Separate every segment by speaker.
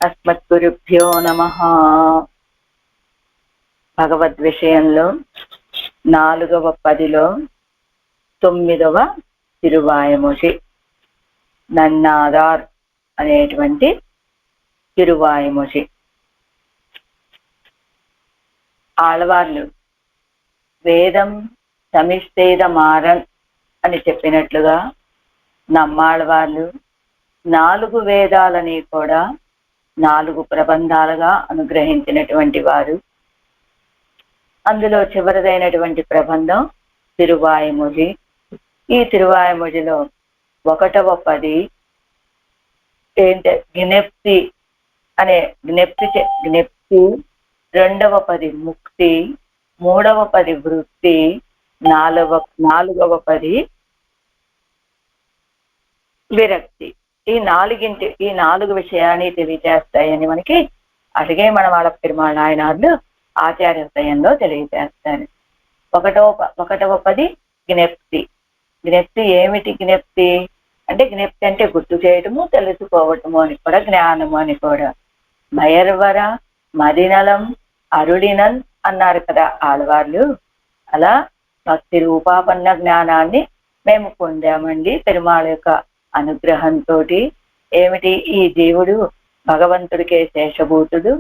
Speaker 1: అస్మద్గురుభ్యో నమః. భగవద్ విషయంలో 4వ పదిలో 9వ తిరువాయమొഴി నన్నాదార్ అనేటువంటి తిరువాయమొഴి. ఆళ్వార్లు వేదం సమిస్తేద మారన్ అని చెప్పినట్లుగా నమ్మాళ్వార్లు 4 వేదాలని కూడా 4 ప్రబంధాలుగా అనుగ్రహించినటువంటి వారు. అందులో చివరిదైనటువంటి ప్రబంధం తిరువాయమొഴి. ఈ తిరువాయమొഴിలో 1వ పది జ్ఞప్తి అనే జ్ఞప్తి, 2వ పది ముక్తి, 3వ పది వృత్తి, 4వ పది విరక్తి. ఈ 4 విషయాన్ని తెలియజేస్తాయని మనకి అడిగే మన వాళ్ళ పెరుమాళ్ నాయనార్లు ఆచార్య హృదయంలో తెలియజేస్తారు. 1వ పది జ్ఞప్తి. జ్ఞప్తి ఏమిటి? జ్ఞప్తి అంటే గుర్తు చేయటము, తెలుసుకోవటము అని కూడా, జ్ఞానము అని కూడా. మయర్వర మదినలం అరుడినన్ అన్నారు కదా ఆళ్వార్లు. అలా భక్తి రూపాపన్న జ్ఞానాన్ని మేము పొందామండి పెరుమాళ్ యొక్క అనుగ్రహంతో. ఏమిటి? ఈ జీవుడు భగవంతుడికే శేషభూతుడు,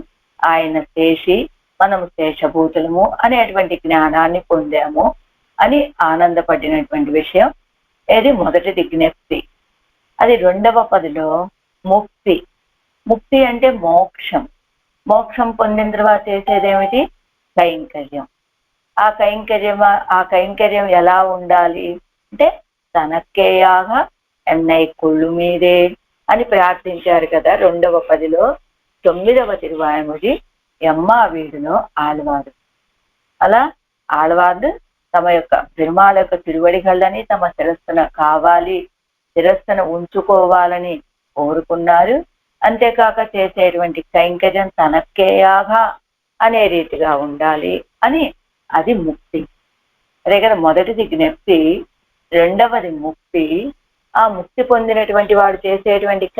Speaker 1: ఆయన శేషి, మనము శేషభూతులము అనేటువంటి జ్ఞానాన్ని పొందాము అని ఆనందపడినటువంటి విషయం. ఏది? మొదటిది జ్ఞప్తి. అది 2వ పదిలో ముక్తి. ముక్తి అంటే మోక్షం. మోక్షం పొందిన తర్వాత చేసేదేమిటి? కైంకర్యం. ఆ కైంకర్యం ఎలా ఉండాలి అంటే తనక్కేయాగా ఎన్నై కుళ్ళు మీదే అని ప్రార్థించారు కదా 2వ పదిలో. 9వ తిరువాయమొഴి ఎమ్మా వీడులో ఆళ్వారు. అలా ఆళ్వార్లు తమ యొక్క పెరుమాళ్ యొక్క తిరువడిగళ్ళని తమ శిరస్సున కావాలి, శిరస్సున ఉంచుకోవాలని కోరుకున్నారు. అంతేకాక చేసేటువంటి కైంకర్యం తనక్కేయాగా అనే రీతిగా ఉండాలి అని, అది ముక్తి. అదే కదా, మొదటిది జ్ఞప్తి, 2వది ముక్తి. ఆ ముక్తి పొందినటువంటి వాడు చేసేటువంటిది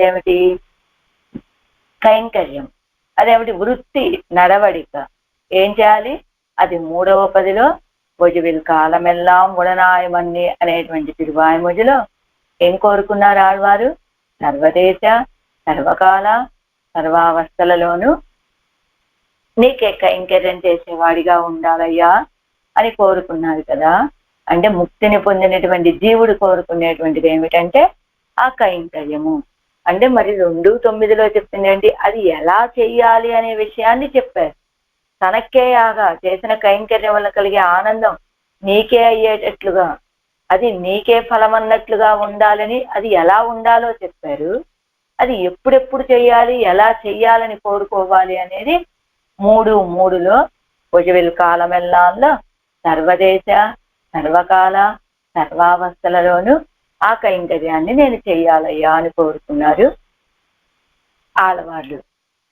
Speaker 1: ఏమిటి? కైంకర్యం. అదేమిటి? వృత్తి, నడవడిక. ఏం చేయాలి? అది 3వ పదిలో ఒజువిల్ కాలమెల్లాం ఉడనాయమన్ని అనేటువంటి తిరువాయమొഴിలో ఏం కోరుకున్నారు ఆళ్వారు? సర్వదేశ సర్వకాల సర్వావస్థలలోనూ నీకే కైంకర్యం చేసేవాడిగా ఉండాలయ్యా అని కోరుకున్నారు కదా. అంటే ముక్తిని పొందినటువంటి జీవుడు కోరుకునేటువంటిది ఏమిటంటే ఆ కైంకర్యము. అంటే మరి 2:9లో చెప్పింది ఏంటి? అది ఎలా చెయ్యాలి అనే విషయాన్ని చెప్పారు. తనక్కేయాగా చేసిన కైంకర్యం వల్ల కలిగే ఆనందం నీకే అయ్యేటట్లుగా, అది నీకే ఫలం అన్నట్లుగా ఉండాలని, అది ఎలా ఉండాలో చెప్పారు. అది ఎప్పుడెప్పుడు చెయ్యాలి, ఎలా చెయ్యాలని కోరుకోవాలి అనేది 3:3లో ఒజువిల్ కాలమెల్లాంలో సర్వదేశ సర్వకాల సర్వావస్థలలోనూ ఆ కైంకర్యాన్ని నేను చెయ్యాలయ్యా అని కోరుకున్నారు ఆళ్వార్లు.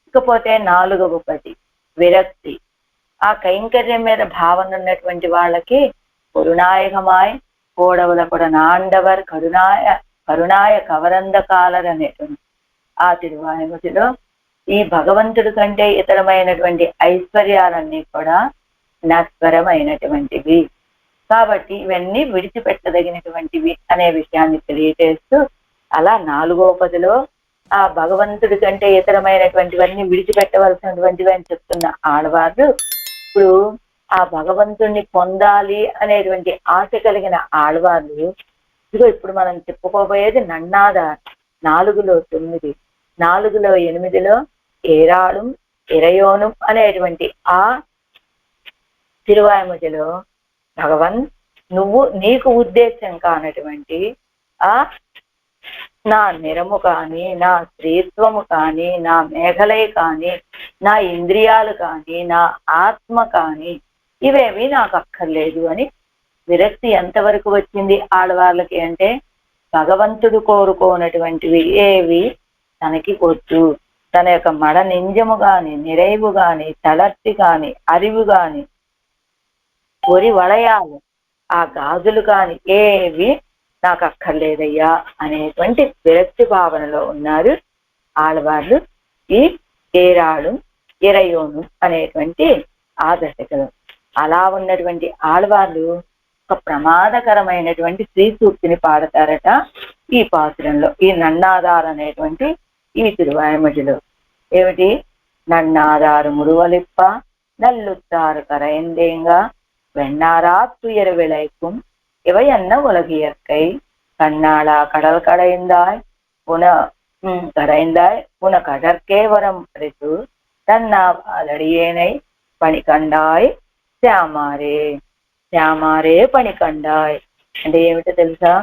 Speaker 1: ఇకపోతే 4వ పది విరక్తి. ఆ కైంకర్యం మీద భావన ఉన్నటువంటి వాళ్ళకి కరుణాయకమాయ్ కోడవుల కూడా నాండవర్ కరుణాయ కవరంద కాలర్ అనేటువంటి ఆ తిరువాయమొഴിలో ఈ భగవంతుడి కంటే ఇతరమైనటువంటి ఐశ్వర్యాలన్నీ కూడా నశ్వరమైనటువంటివి కాబట్టి ఇవన్నీ విడిచిపెట్టదగినటువంటివి అనే విషయాన్ని తెలియజేస్తూ, అలా 4వ పదిలో ఆ భగవంతుడి కంటే ఇతరమైనటువంటివన్నీ విడిచిపెట్టవలసినటువంటివి అని చెప్తున్న ఆళ్వార్లు ఇప్పుడు ఆ భగవంతుణ్ణి పొందాలి అనేటువంటి ఆశ కలిగిన ఆళ్వార్లు ఇదిగో ఇప్పుడు మనం చెప్పుకోబోయేది నన్నాదార్. 4లో 9, 4లో 8లో ఏరాళం ఇరయోనం అనేటువంటి ఆ తిరువాయమొഴിలో భగవన్ నువ్వు నీకు ఉద్దేశం కానటువంటి ఆ నా నిరము కానీ, నా స్త్రీత్వము కానీ, నా మేఘలే కానీ, నా ఇంద్రియాలు కానీ, నా ఆత్మ కానీ ఇవేవి నాకు అక్కర్లేదు అని విరక్తి ఎంతవరకు వచ్చింది ఆడవాళ్ళకి అంటే భగవంతుడు కోరుకోనటువంటివి ఏవి తనకి వద్దు. తన యొక్క మడ నింజము గాని, నిరైవు గాని, తలర్తి కాని, అరివు గాని, పొరి వలయాలు, ఆ గాజులు కాని ఏవి నాకు అక్కర్లేదయ్యా అనేటువంటి విరక్తి భావనలో ఉన్నారు ఆళ్వార్లు ఈ ఏరాళు ఇరయోను అనేటువంటి ఆ దశకులు. అలా ఉన్నటువంటి ఆళ్వార్లు ఒక ప్రమాదకరమైనటువంటి శ్రీ సూక్తిని పాడతారట ఈ పాసురంలో, ఈ నన్నాదారు అనేటువంటి ఈ తిరువాయమజిలో. ఏమిటి? నన్నాదారు మురువలిప్ప నల్లుత్తారు కరైందేంగా వెన్నారా తుయర విளைக்கும் இவை என்ன உலகியற்கை கண்ணாளா கடல் கடைந்தாய் புன கடைந்தாய் புன கடற்கே வரம் பறித்து தன்னா அலடியேனை పని కండాయ్ శ్యామారే. శ్యామారే పని కండాయ్ అంటే ఏమిటో తెలుసా?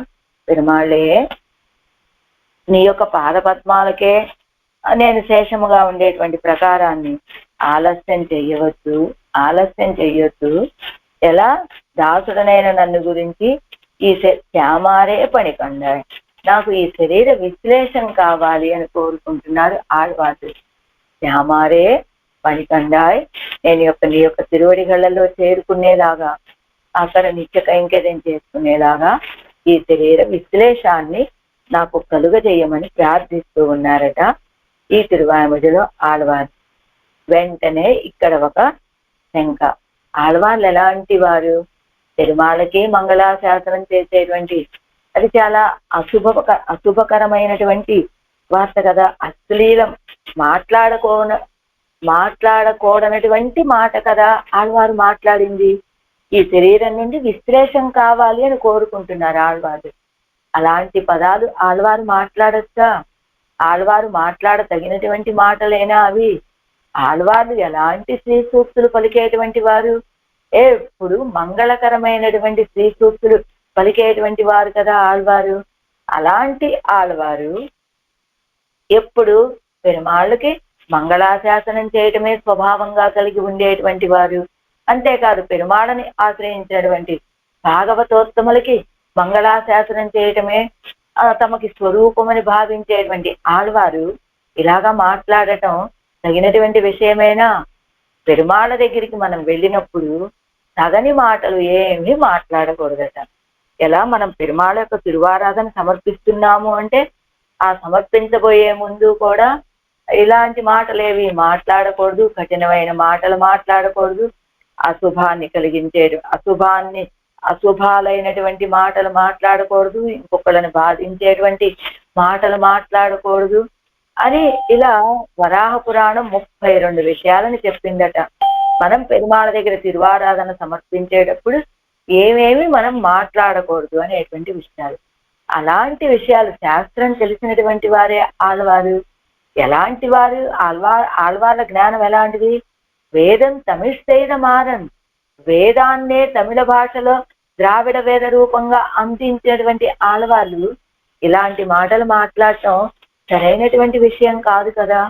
Speaker 1: పెరుమాళ్ళే నీ యొక్క పాద పద్మాలకే నేను శేషముగా ఉండేటువంటి ప్రకారాన్ని ఆలస్యం చెయ్యవద్దు, ఆలస్యం చెయ్యొద్దు. ఎలా? దాసుడనైన నన్ను గురించి ఈ శ్యామారే పని కండాయ్, నాకు ఈ శరీర విశ్లేషణ కావాలి అని కోరుకుంటున్నారు ఆళ్వార్లు. శ్యామారే పని కండాయ్, నేను నీ యొక్క తిరువడిగళ్లలో చేరుకునేలాగా, అక్కడ నిత్య కైంకర్యం చేసుకునేలాగా ఈ శరీర విశ్లేషాన్ని నాకు కలుగజేయమని ప్రార్థిస్తూ ఉన్నారట ఈ తిరువాయమజిలో ఆళ్వారు. వెంటనే ఇక్కడ ఒక శంక. ఆళ్వార్లు ఎలాంటి వారు? తిరుమాలకి మంగళాశాసనం చేసేటువంటి, అది చాలా అశుభకరమైనటువంటి వార్త కదా. అశ్లీలం, మాట్లాడకూడనటువంటి మాట కదా ఆళ్వారు మాట్లాడింది. ఈ శరీరం నుండి విశ్లేషం కావాలి అని కోరుకుంటున్నారు ఆళ్వారు. అలాంటి పదాలు ఆళ్వారు మాట్లాడచ్చా? ఆళ్వారు మాట్లాడతగినటువంటి మాటలేనా అవి? ఆళ్వార్లు ఎలాంటి శ్రీ సూక్తులు పలికేటువంటి వారు? ఎప్పుడు మంగళకరమైనటువంటి శ్రీ సూక్తులు పలికేటువంటి వారు కదా ఆళ్వారు. అలాంటి ఆళ్వారు ఎప్పుడు పెరుమాళ్ళకి మంగళాశాసనం చేయటమే స్వభావంగా కలిగి ఉండేటువంటి వారు. అంతేకాదు, పెరుమాళని ఆశ్రయించినటువంటి భాగవతోత్తములకి మంగళాశాసనం చేయటమే తమకి స్వరూపమని భావించేటువంటి ఆళ్వారు ఇలాగా మాట్లాడటం తగినటువంటి విషయమేనా? పెరుమాళ దగ్గరికి మనం వెళ్ళినప్పుడు తగని మాటలు ఏమీ మాట్లాడకూడదట. ఎలా? మనం పెరుమాళ యొక్క తిరువారాధన సమర్పిస్తున్నాము అంటే ఆ సమర్పించబోయే ముందు కూడా ఇలాంటి మాటలేవి మాట్లాడకూడదు, కఠినమైన మాటలు మాట్లాడకూడదు, అశుభాన్ని కలిగించేది అశుభాలైనటువంటి మాటలు మాట్లాడకూడదు, ఇంకొకళ్ళని బాధించేటువంటి మాటలు మాట్లాడకూడదు అని ఇలా వరాహ పురాణం 32 విషయాలను చెప్పిందట. మనం పెరుమాళ దగ్గర తిరువారాధన సమర్పించేటప్పుడు ఏమేమి మనం మాట్లాడకూడదు అనేటువంటి విషయాలు. అలాంటి విషయాలు శాస్త్రం తెలిసినటువంటి వారే ఆళ్వారు. ఎలాంటి వారు? ఆళ్వార్ల జ్ఞానం ఎలాంటిది? వేదం తమిళ్ మారన్, వేదాన్నే తమిళ భాషలో ద్రావిడ వేద రూపంగా అందించేటువంటి ఆళ్వార్లు ఇలాంటి మాటలు మాట్లాడటం సరైనటువంటి విషయం కాదు కదా.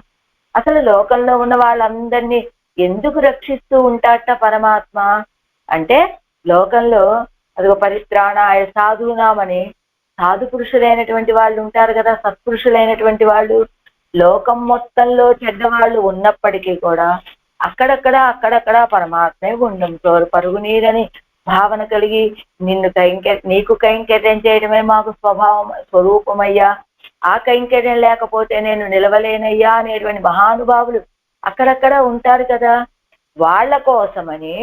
Speaker 1: అసలు లోకంలో ఉన్న వాళ్ళందరినీ ఎందుకు రక్షిస్తూ ఉంటాట పరమాత్మ అంటే, లోకంలో అదొక పరిత్రాణాయ సాధూనామని సాధు పురుషులైనటువంటి వాళ్ళు ఉంటారు కదా, సత్పురుషులైనటువంటి వాళ్ళు. లోకం మొత్తంలో చెడ్డవాళ్ళు ఉన్నప్పటికీ కూడా అక్కడక్కడ పరమాత్మే గుండం పరుగు నీరని భావన కలిగి నీకు కైంకర్యం చేయడమే మాకు స్వరూపమయ్యా, ఆ కైంకర్యం లేకపోతే నేను నిలవలేనయ్యా అనేటువంటి మహానుభావులు అక్కడక్కడ ఉంటారు కదా. వాళ్ళ కోసమని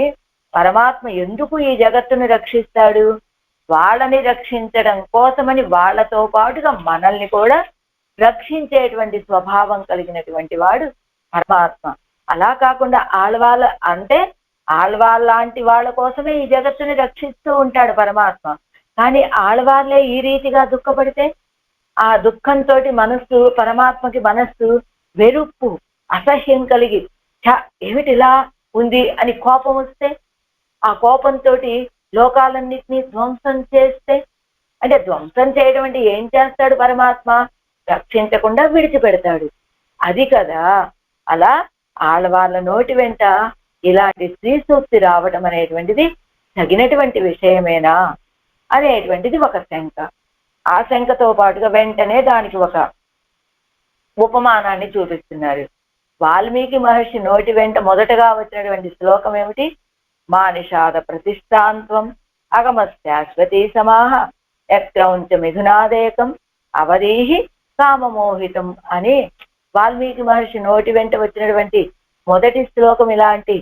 Speaker 1: పరమాత్మ ఎందుకు ఈ జగత్తును రక్షిస్తాడు? వాళ్ళని రక్షించడం కోసమని వాళ్ళతో పాటుగా మనల్ని కూడా రక్షించేటువంటి స్వభావం కలిగినటువంటి వాడు పరమాత్మ. అలా కాకుండా ఆళ్వాళ్ళ లాంటి వాళ్ళ కోసమే ఈ జగత్తుని రక్షిస్తూ ఉంటాడు పరమాత్మ. కానీ ఆళ్వార్లే ఈ రీతిగా దుఃఖపడితే ఆ దుఃఖంతో పరమాత్మకి మనస్సు వెరుప్పు, అసహ్యం కలిగి ఏమిటి ఇలా ఉంది అని కోపం వస్తే, ఆ కోపంతో లోకాలన్నిటినీ ధ్వంసం చేస్తే, అంటే ధ్వంసం చేయడం అంటే ఏం చేస్తాడు పరమాత్మ? రక్షించకుండా విడిచిపెడతాడు. అది కదా. అలా ఆళ్వార్ల నోటి వెంట ఇలాంటి శ్రీ సూక్తి రావడం అనేటువంటిది తగినటువంటి విషయమేనా అనేటువంటిది ఒక శంక. ఆ శంకతో పాటుగా వెంటనే దానికి ఒక ఉపమానాన్ని చూపిస్తున్నారు. వాల్మీకి మహర్షి నోటి వెంట మొదటగా వచ్చినటువంటి శ్లోకం ఏమిటి? మానిషాద ప్రతిష్టాంత్వం అగమ శాశ్వతీ సమాహ యక్రౌంచ మిథునాదేకం అవధీహి కామమోహితం అని వాల్మీకి మహర్షి నోటి వెంట వచ్చినటువంటి మొదటి శ్లోకం ఇలాంటి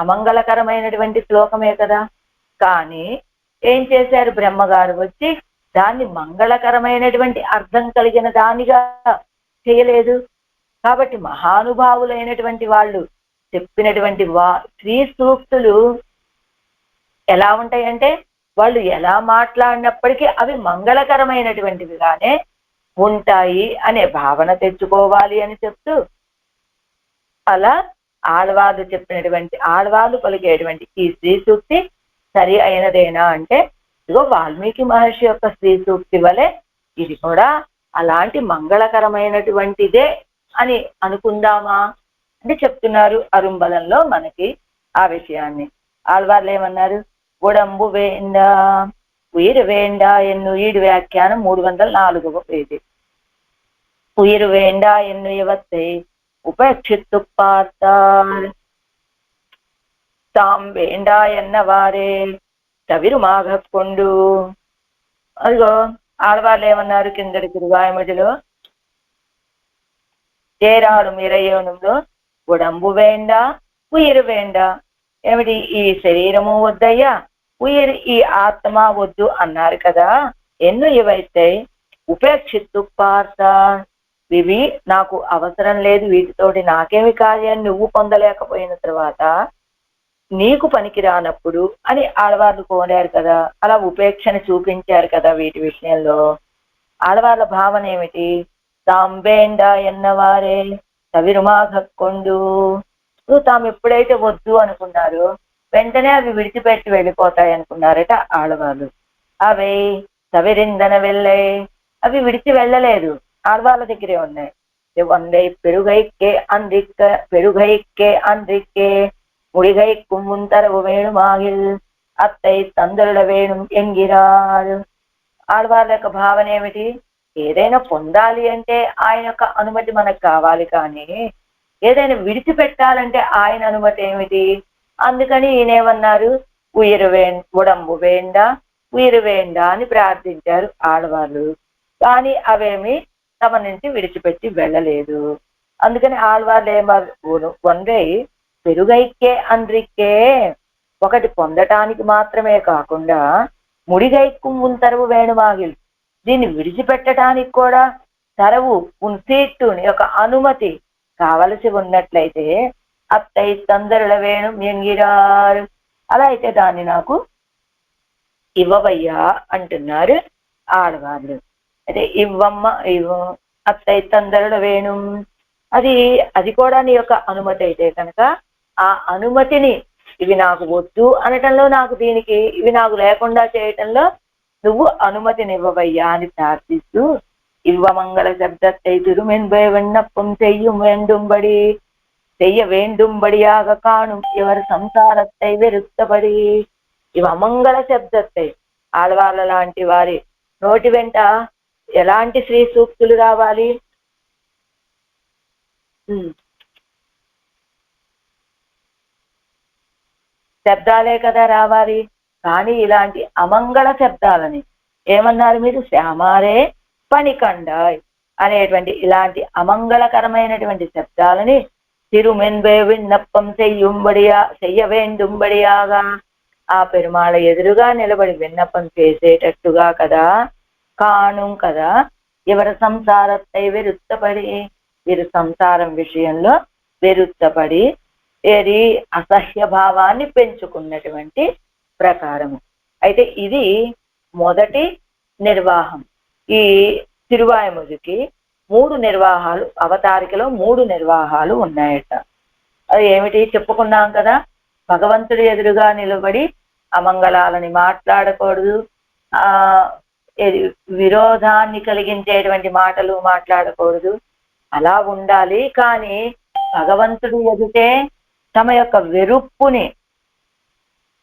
Speaker 1: అమంగళకరమైనటువంటి శ్లోకమే కదా. కానీ ఏం చేశారు బ్రహ్మగారు వచ్చి దాన్ని మంగళకరమైనటువంటి అర్థం కలిగిన దానిగా చేయలేదు. కాబట్టి మహానుభావులైనటువంటి వాళ్ళు చెప్పినటువంటి శ్రీ సూక్తులు ఎలా ఉంటాయంటే వాళ్ళు ఎలా మాట్లాడినప్పటికీ అవి మంగళకరమైనటువంటివిగానే ఉంటాయి అనే భావన తెచ్చుకోవాలి అని చెప్తూ, అలా ఆళ్వాళ్ళు పలికేటువంటి ఈ శ్రీ సూక్తి సరి అయినదేనా అంటే ఇదిగో వాల్మీకి మహర్షి యొక్క శ్రీ సూక్తి వలె ఇది కూడా అలాంటి మంగళకరమైనటువంటిదే అని అనుకుందామా అంటే చెప్తున్నారు అరుంబలంలో మనకి ఆ విషయాన్ని. ఆళ్వార్లు ఏమన్నారు? ఉడంబు వేండ ఉయిరు వేండ ఎన్ను ఈడు వ్యాఖ్యానం 304వ పేజీ. ఉయిరు వేండ ఎన్ను ఇవత్తే ఉపేక్షిత్తు பார்த்தார் தாம் வேண்டா ఎన్నవారే తవిరుమాగ కొండు. అదిగో ఆడవాళ్ళు ఏమన్నారు కిందటి తిరువాయమడిలో ఏరాడు ఇరయోనంలో ఉడంబు వేండ ఉయిరు వేండ, ఏమిటి ఈ శరీరము వద్దయ్యా, ఉయిరు ఈ ఆత్మ వద్దు అన్నారు కదా. ఎన్ను ఇవైతే ఉపేక్షిత్తు పార్తార్, ఇవి నాకు అవసరం లేదు, వీటితోటి నాకేమి కార్యాన్ని నువ్వు పొందలేకపోయిన తర్వాత నీకు పనికి రానప్పుడు అని ఆడవాళ్ళు కోరారు కదా. అలా ఉపేక్షను చూపించారు కదా వీటి విషయంలో. ఆడవాళ్ళ భావన ఏమిటి? తాంబేండ ఎన్నవారే తవిరుమాగక్కొండు, తాము ఎప్పుడైతే వద్దు అనుకున్నారో వెంటనే అవి విడిచిపెట్టి వెళ్ళిపోతాయి అనుకున్నారట ఆడవాళ్ళు. అవి తవిరిందన వెళ్ళే, అవి విడిచి వెళ్ళలేదు, ఆడవాళ్ళ దగ్గరే ఉన్నాయి. వందే పెరుగైక్కే అందిక్కే ముడిగైక్కుం ముంతరవు వేణుమాగిల్ అత్తై తందరుల వేణుం ఎంగిరాడు. ఆడవాళ్ళ యొక్క భావన ఏమిటి? ఏదైనా పొందాలి అంటే ఆయన యొక్క అనుమతి మనకు కావాలి, కానీ ఏదైనా విడిచిపెట్టాలంటే ఆయన అనుమతి ఏమిటి? అందుకని ఈయనేమన్నారు? ఉడంబు వేండ ఉయిరు వేండ అని ప్రార్థించారు ఆడవాళ్ళు. కానీ అవేమి తమ నుంచి విడిచిపెట్టి వెళ్ళలేదు. అందుకని ఆళ్వాళ్ళు వందే పెరుగైక్కే అంద్రిక్కే, ఒకటి పొందటానికి మాత్రమే కాకుండా ముడిగైక్కు ముంతరవు వేణుమాగిల్, దీన్ని విడిచిపెట్టడానికి కూడా తరవు ఉన్సీట్టుని యొక్క అనుమతి కావలసి ఉన్నట్లయితే అత్తై తందరుల వేణు ఎంగిరారు, అలా అయితే దాన్ని నాకు ఇవ్వవయ్యా అంటున్నారు ఆడవాళ్ళు. అయితే ఇవ్వమ్మ అత్తై తందరుల వేణు, అది కూడా నీ యొక్క అనుమతి అయితే కనుక ఆ అనుమతిని ఇవి నాకు వద్దు అనటంలో, నాకు దీనికి ఇవి నాకు లేకుండా చేయటంలో నువ్వు అనుమతినివ్వవయ్యా అని ప్రార్థిస్తూ, ఇవ్వమంగళ శబ్దத்தை திருமென்பே விண்ணப்பம் செய்ய வேண்டும்படியாக காணும் இவர் సంసారத்தை వెరుత్తబడి. ఇవి అమంగళ శబ్దத்தை ఆడవాళ్ళ లాంటి వారి నోటి వెంట ఎలాంటి శ్రీ సూక్తులు రావాలి? శబ్దాలే కదా రావాలి. కానీ ఇలాంటి అమంగళ శబ్దాలని ఏమన్నారు మీరు? శ్యామారే పనికండాయ్ అనేటువంటి ఇలాంటి అమంగళకరమైనటువంటి శబ్దాలని తిరుమెన్బే విన్నప్పం చెయ్య వేండుంబడియాగా, ఆ పెరుమాళ ఎదురుగా నిలబడి విన్నపం చేసేటట్టుగా కదా కాణం కదా. ఎవరి సంసారத்தை వెరుత్తపడి, వీరు సంసారం విషయంలో వెరుత్తపడి ఏది అసహ్య భావాన్ని పెంచుకున్నటువంటి ప్రకారము. అయితే ఇది మొదటి నిర్వాహం. ఈ తిరువాయముడికి 3 నిర్వాహాలు, అవతారికలో 3 నిర్వాహాలు ఉన్నాయట. అది ఏమిటి చెప్పుకున్నాం కదా. భగవంతుడి ఎదురుగా నిలబడి అమంగళాలని మాట్లాడకూడదు, విరోధాన్ని కలిగించేటువంటి మాటలు మాట్లాడకూడదు, అలా ఉండాలి. కానీ భగవంతుడు ఎదుటే తమ యొక్క వెరుప్పుని,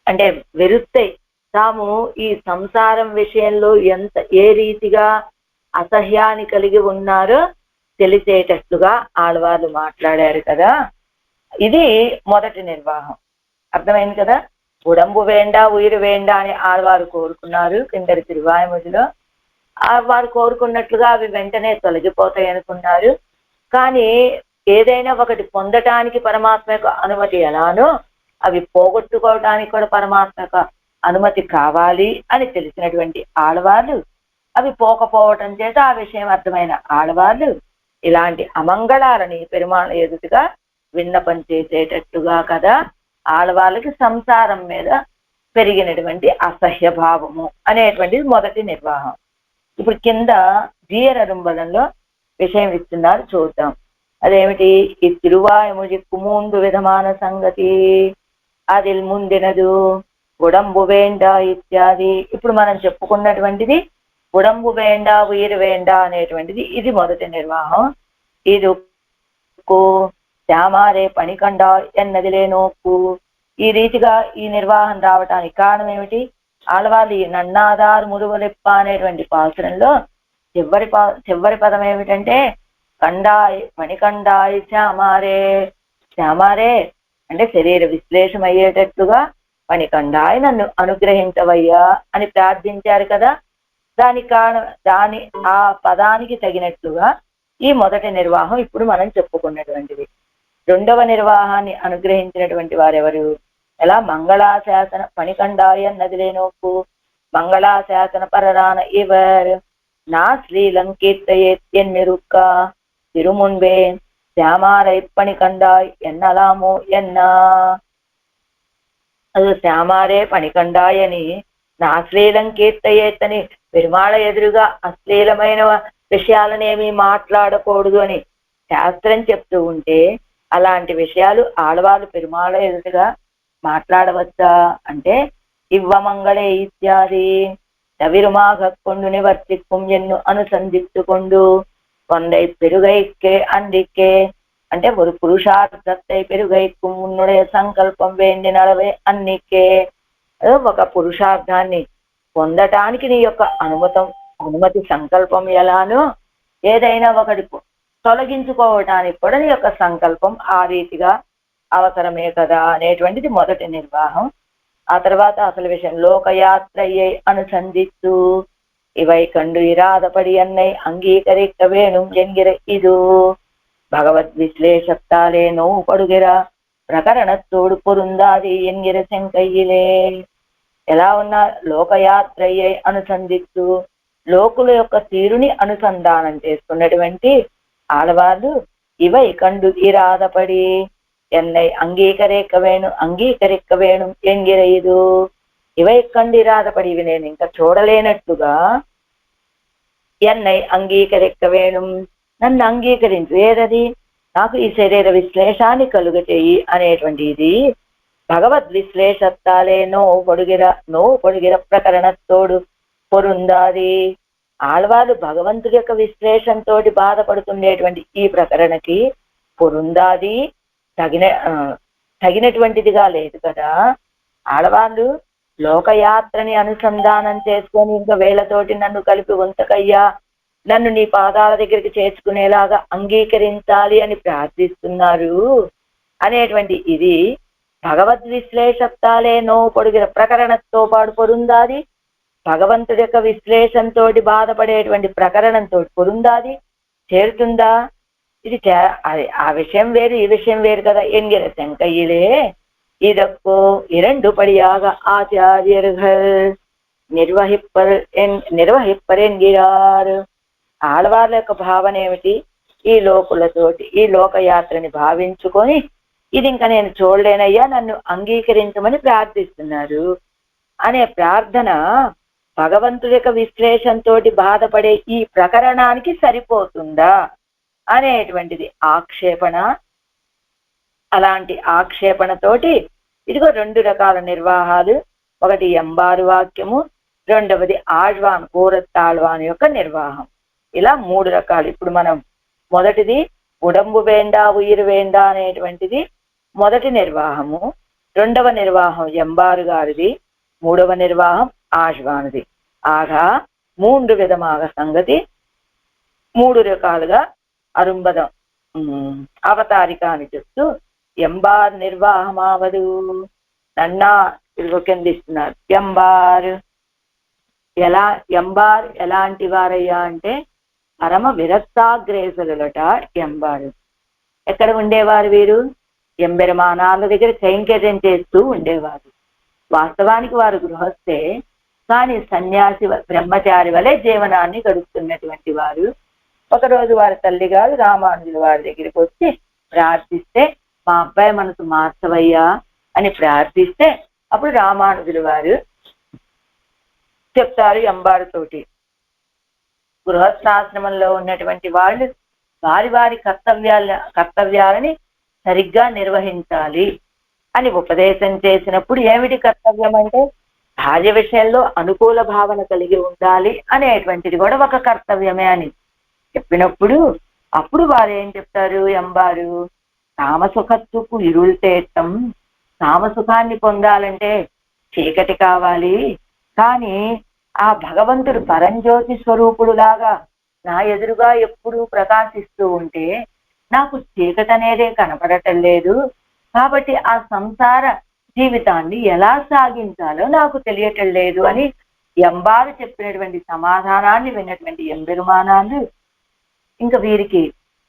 Speaker 1: అంటే వెరుత్తై తాము ఈ సంసారం విషయంలో ఏ రీతిగా అసహ్యాన్ని కలిగి ఉన్నారో తెలిసేటట్లుగా ఆళ్వార్లు మాట్లాడారు కదా. ఇది మొదటి నిర్వాహం. అర్థమైంది కదా. ఉడంబు వేండ ఉయిరు వేండ అని ఆళ్వారు కోరుకున్నారు కిందటి తిరువాయముడిలో. వారు కోరుకున్నట్లుగా అవి వెంటనే తొలగిపోతాయి అనుకున్నారు. కానీ ఏదైనా ఒకటి పొందటానికి పరమాత్మ యొక్క అనుమతి ఎలానో అవి పోగొట్టుకోవటానికి కూడా పరమాత్మ యొక్క అనుమతి కావాలి అని తెలిసినటువంటి ఆడవాళ్ళు, అవి పోకపోవటం చేత ఆ విషయం అర్థమైన ఆడవాళ్ళు ఇలాంటి అమంగళాలని పెరుమాళ ఎదుటిగా విన్నపం చేసేటట్టుగా కదా ఆడవాళ్ళకి సంసారం మీద పెరిగినటువంటి అసహ్య భావము అనేటువంటిది మొదటి నిర్వాహం. ఇప్పుడు కింద జీయరరుంబలంలో విషయం ఇస్తున్నారు, చూద్దాం. అదేమిటి? ఈ తిరువాయముజిక్కు మూండు విధమాన సంగతి అదిల్ ముందినదు ఉడంబు వేండ ఇత్యాది. ఇప్పుడు మనం చెప్పుకున్నటువంటిది ఉడంబు వేండ ఉయిరు వేండ అనేటువంటిది ఇది మొదటి నిర్వాహం. ఇది శ్యామారే పనికండ ఎన్నదిలే నోక్కు. ఈ రీతిగా ఈ నిర్వాహం రావటానికి కారణం ఏమిటి? ఆడవాళ్ళు ఈ నన్నాదారు మురువలెప్ప అనేటువంటి పాసురంలో చివరి పదం ఏమిటంటే కండాయ్ మణికండాయ్ శ్యామారే. శ్యామారే అంటే శరీర విశ్లేషం అయ్యేటట్లుగా మణికండాయ్ నన్ను అనుగ్రహించవయ్యా అని ప్రార్థించారు కదా. దాని ఆ పదానికి తగినట్లుగా ఈ మొదటి నిర్వాహం ఇప్పుడు మనం చెప్పుకున్నటువంటిది. రెండవ నిర్వాహాన్ని అనుగ్రహించినటువంటి వారెవరు? ఎలా? మంగళాశాసన పణికండాయ నదిలేనోకు మంగళాశాసన పరరాన ఇవర్ నా శ్రీలంకీర్తయేత్యన్నిరుక్క తిరుమున్బే శ్యామారై పణికండాయ్ ఎన్నలామో ఎన్నా. అది శ్యామారే పణికండాయ్ అని నా శ్రీలంకీర్తయేత్తని పెరుమాళ ఎదురుగా అశ్లీలమైన విషయాలనేమి మాట్లాడకూడదు అని శాస్త్రం చెప్తూ ఉంటే అలాంటి విషయాలు ఆడవాళ్ళు పెరుమాళ ఎదురుగా మాట్లాడవచ్చా అంటే ఇవ్వమంగళే ఇత్యాది தவிருமாக கொண்டு நிவர்த்திக்கும் ఎన్ను అనుసంధించుకొండు వందై పెరుగైకే అందికే అంటే ஒரு పురుషార్థத்தை పెరుగైக்கும் ఉన్నుடைய సంకల్పం వేండినడవే అన్నికే. ఒక పురుషార్థాన్ని పొందటానికి నీ యొక్క అనుమతి సంకల్పం ఎలానో ఏదైనా ఒకటి తొలగించుకోవటానికి కూడా నీ యొక్క సంకల్పం ఆ రీతిగా అవసరమే కదా అనేటువంటిది మొదటి నిర్వాహం. ఆ తర్వాత అసలు విషయం లోకయాత్రయ్యై అనుసంధిస్తూ ఇవై కండు ఇరాదపడి అన్నై అంగీకరిక వేణుం ఎంగిర ఇది భగవద్ విశ్లేషత్తాలే నోవు పడుగిర ప్రకరణத்தோடு పొరుందాది ఎంగిర శంకయ్యలే. ఎలా ఉన్నా లోకయాత్రయ్యై అనుసంధిస్తూ లోకుల యొక్క తీరుని అనుసంధానం చేసుకున్నటువంటి ఆడవాళ్ళు ఇవై కండు ఇరాదపడి ఎన్నై అంగీకరిక వేణుం ఎంగిర ఇది ఇవై కండు ఇరాదపడి ఇవి నేను ఇంకా చూడలేనట్టుగా ఎన్నై అంగీకరిక వేణుం నన్ను అంగీకరించు. ఏదది? నాకు ఈ శరీర విశ్లేషాన్ని కలుగచేయి అనేటువంటి ఇది భగవద్ విశ్లేషత్తాలే నోవు పొడిగిర ప్రకరణத்தோடு పొరుందాది. ఆళ్వాళ్ళు భగవంతుడి యొక్క విశ్లేషంతో బాధపడుతుండేటువంటి ఈ ప్రకరణకి పొరుందాది తగినటువంటిదిగా లేదు కదా. ఆడవాళ్ళు లోకయాత్రని అనుసంధానం చేసుకొని ఇంకా వేళ్లతోటి నన్ను కలిపి ఉంచకయ్యా, నన్ను నీ పాదాల దగ్గరికి చేర్చుకునేలాగా అంగీకరించాలి అని ప్రార్థిస్తున్నారు అనేటువంటి ఇది భగవద్ విశ్లేషత్తాలే నోవు పొడిగిన ప్రకరణతో పాటు పొరుందాది. భగవంతుడి యొక్క విశ్లేషంతో బాధపడేటువంటి ప్రకరణంతో పొరుందాది చేరుతుందా? ఇది ఆ విషయం వేరు ఈ విషయం వేరు కదా. ఎంగిర శంకయ్యలే இதற்கோ இரண்டு படியாக ஆச்சாரியர்கள் నిర్వహిప్పర్ ఎన్గిరారు. ఆడవాళ్ళ యొక్క భావన ఏమిటి? ఈ లోకులతోటి ఈ లోకయాత్రని భావించుకొని ఇది ఇంకా నేను చూడలేనయ్యా, నన్ను అంగీకరించమని ప్రార్థిస్తున్నారు అనే ప్రార్థన భగవంతుడి యొక్క విశ్లేషంతో బాధపడే ఈ ప్రకరణానికి సరిపోతుందా అనేటువంటిది ఆక్షేపణ. అలాంటి ఆక్షేపణతోటి ఇదిగో రెండు రకాల నిర్వాహాలు, ఒకటి ఎంబారు వాక్యము, రెండవది ఆళ్వాన్ కూరత్తాళ్వాన్ యొక్క నిర్వాహం. ఇలా మూడు రకాలు. ఇప్పుడు మనం మొదటిది ఉడంబు వేండా ఉయిరు వేండా అనేటువంటిది మొదటి నిర్వాహము, రెండవ నిర్వాహం ఎంబారు గారిది, మూడవ నిర్వాహం ఆళ్వానుది. ఆగా మూడు విధమాగ సంగతి మూడు రకాలుగా అరుంబదం అవతారిక అని చెప్తూ ఎంబార్ నిర్వాహమావదు నన్నా ఇదిగో కిందిస్తున్నారు. ఎంబార్ ఎలాంటి వారయ్యా అంటే పరమ విరక్తాగ్రేసులట ఎంబారు. ఎక్కడ ఉండేవారు వీరు? ఎంబెరమానాల దగ్గర కైంకర్యం చేస్తూ ఉండేవారు. వాస్తవానికి వారు గృహస్థే, కానీ సన్యాసి బ్రహ్మచారి వలె జీవనాన్ని గడుపుతున్నటువంటి వారు. ఒకరోజు వారి తల్లి గారు రామానుజుల వారి దగ్గరికి వచ్చి ప్రార్థిస్తే, మా అబ్బాయి మనసు మార్చవయ్యా అని ప్రార్థిస్తే, అప్పుడు రామానుజుల వారు చెప్తారు ఎంబారుతోటి, గృహస్థాశ్రమంలో ఉన్నటువంటి వాళ్ళు వారి వారి కర్తవ్యాలని సరిగ్గా నిర్వహించాలి అని ఉపదేశం చేసినప్పుడు, ఏమిటి కర్తవ్యం అంటే భార్య విషయంలో అనుకూల భావన కలిగి ఉండాలి అనేటువంటిది కూడా ఒక కర్తవ్యమే అని చెప్పినప్పుడు, అప్పుడు వారు ఏం చెప్తారు ఎంబారు, కామసుఖత్తుకు ఇరుల్తేటం, కామసుఖాన్ని పొందాలంటే చీకటి కావాలి, కానీ ఆ భగవంతుడు పరంజ్యోతి స్వరూపుడు లాగా నా ఎదురుగా ఎప్పుడూ ప్రకాశిస్తూ ఉంటే నాకు చీకటి అనేదే కనపడటం లేదు, కాబట్టి ఆ సంసార జీవితాన్ని ఎలా సాగించాలో నాకు తెలియటం లేదు అని ఎంబారు చెప్పినటువంటి సమాధానాన్ని విన్నటువంటి ఎంబెరుమానాలు ఇంకా వీరికి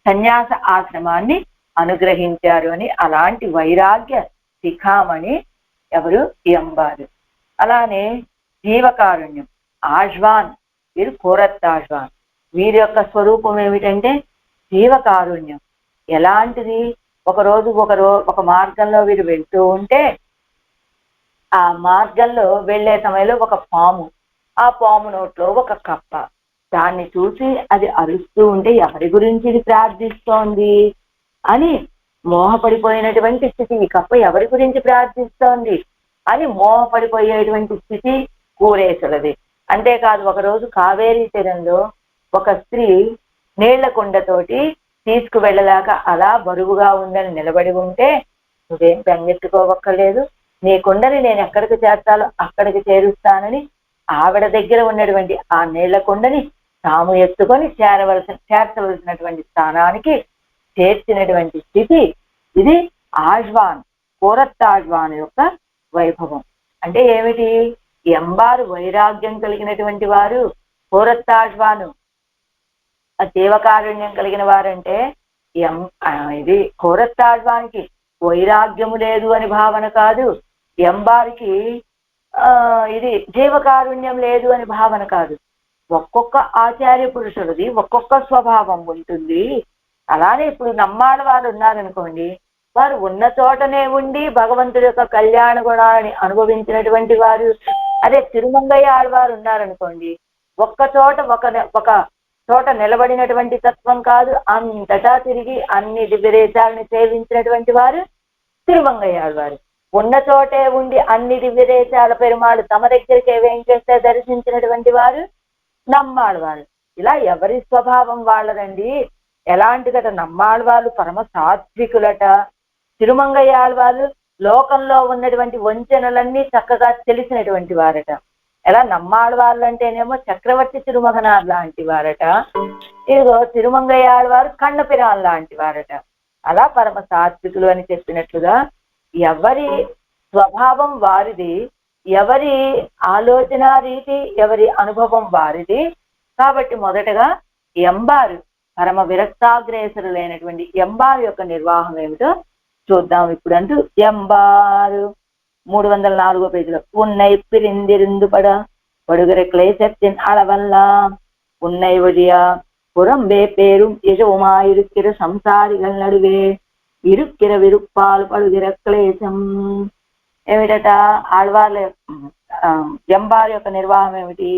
Speaker 1: సన్యాస ఆశ్రమాన్ని అనుగ్రహించారు అని. అలాంటి వైరాగ్య శిఖామణి ఎవరు? ఎంబారు. అలానే జీవకారుణ్యం ఆజ్వాన్, వీరు కోరత్తాజ్వాన్. వీరి యొక్క స్వరూపం ఏమిటంటే జీవకారుణ్యం. ఎలాంటిది? ఒక మార్గంలో వీరు వెళ్తూ ఉంటే ఆ మార్గంలో వెళ్లే సమయంలో ఒక పాము, ఆ పాము నోట్లో ఒక కప్ప, దాన్ని చూసి అది అరుస్తూ ఉంటే ఎవరి గురించి ఇది ప్రార్థిస్తోంది అని మోహపడిపోయినటువంటి స్థితి. ఈ కప్ప ఎవరి గురించి ప్రార్థిస్తోంది అని మోహపడిపోయేటువంటి స్థితి కూరేసులది. అంతేకాదు, ఒకరోజు కావేరీ తీరంలో ఒక స్త్రీ నీళ్ల కుండతోటి తీసుకువెళ్ళలేక అలా బరువుగా ఉందని నిలబడి ఉంటే, నువ్వేం బెంగెత్తుకోవక్కర్లేదు, నీ కుండని నేను ఎక్కడికి చేర్చాలో అక్కడికి చేరుస్తానని ఆవిడ దగ్గర ఉన్నటువంటి ఆ నీళ్ల కుండని తాము ఎత్తుకొని చేర్చవలసినటువంటి స్థానానికి చేర్చినటువంటి స్థితి ఇది. ఆజ్వాన్, కోరత్తాజ్వాన్ యొక్క వైభవం అంటే ఏమిటి? ఎంబారు వైరాగ్యం కలిగినటువంటి వారు, కోరత్తాజ్వాను జీవకారుణ్యం కలిగిన వారంటే ఇది కోరత్తాజ్వానికి వైరాగ్యము లేదు అని భావన కాదు, ఎంబారికి ఇది జీవకారుణ్యం లేదు అని భావన కాదు. ఒక్కొక్క ఆచార్య పురుషుడిది ఒక్కొక్క స్వభావం ఉంటుంది. అలానే ఇప్పుడు నమ్మాళ్ళ వారు ఉన్నారనుకోండి, వారు ఉన్న చోటనే ఉండి భగవంతుడి యొక్క కళ్యాణ గుణాలని అనుభవించినటువంటి వారు. అదే తిరుమంగయ్య ఆళ్వారు ఉన్నారనుకోండి, ఒక్క చోట నిలబడినటువంటి తత్వం కాదు, అంతటా తిరిగి అన్ని దివ్యదేశాలని సేవించినటువంటి వారు తిరుమంగయ్య ఆళ్వారు. ఉన్న చోటే ఉండి అన్ని దివ్యదేశాల పెరుమాళ్ళు తమ దగ్గరికి ఏం చేస్తే దర్శించినటువంటి వారు నమ్మాళ్ళవారు. ఇలా ఎవరి స్వభావం వాళ్ళదండి. ఎలాంటిదట? నమ్మాళ్ళవాళ్ళు పరమ సాత్వికులట, తిరుమంగయ్య ఆళ్వారు లోకంలో ఉన్నటువంటి వంచనలన్నీ చక్కగా తెలిసినటువంటి వారట. ఎలా? నమ్మాళ్ళవాళ్ళు అంటేనేమో చక్రవర్తి తిరుమగనార్ లాంటి వారట, ఇదిగో తిరుమంగయ్య ఆళ్వారు కన్నపిరాన్ లాంటి వారట. అలా పరమ సాత్వికులు అని చెప్పినట్లుగా ఎవరి స్వభావం వారిది, ఎవరి ఆలోచన రీతి, ఎవరి అనుభవం వారిది. కాబట్టి మొదటగా ఎంబారు పరమ విరక్తాగ్రేసరులైనటువంటి ఎంబారు యొక్క నిర్వాహం ఏమిటో చూద్దాం ఇప్పుడు. అంటూ ఎంబారు 304వ పేజీలో, ఉన్నై పిరిందిరిందుపడ పడుగర క్లేశத்தின் அளவெல்லாம் உன்னை ஒழியா புறம்பே பேரும் எஜவுமாயிருக்கிற సంసారిగల్ నడువే ఇరుక్కిర విరుప్పాలు పడుగిర క్లేశం. ఏమిటట? ఆళ్వార్ల ఎంబారు యొక్క నిర్వాహం ఏమిటి?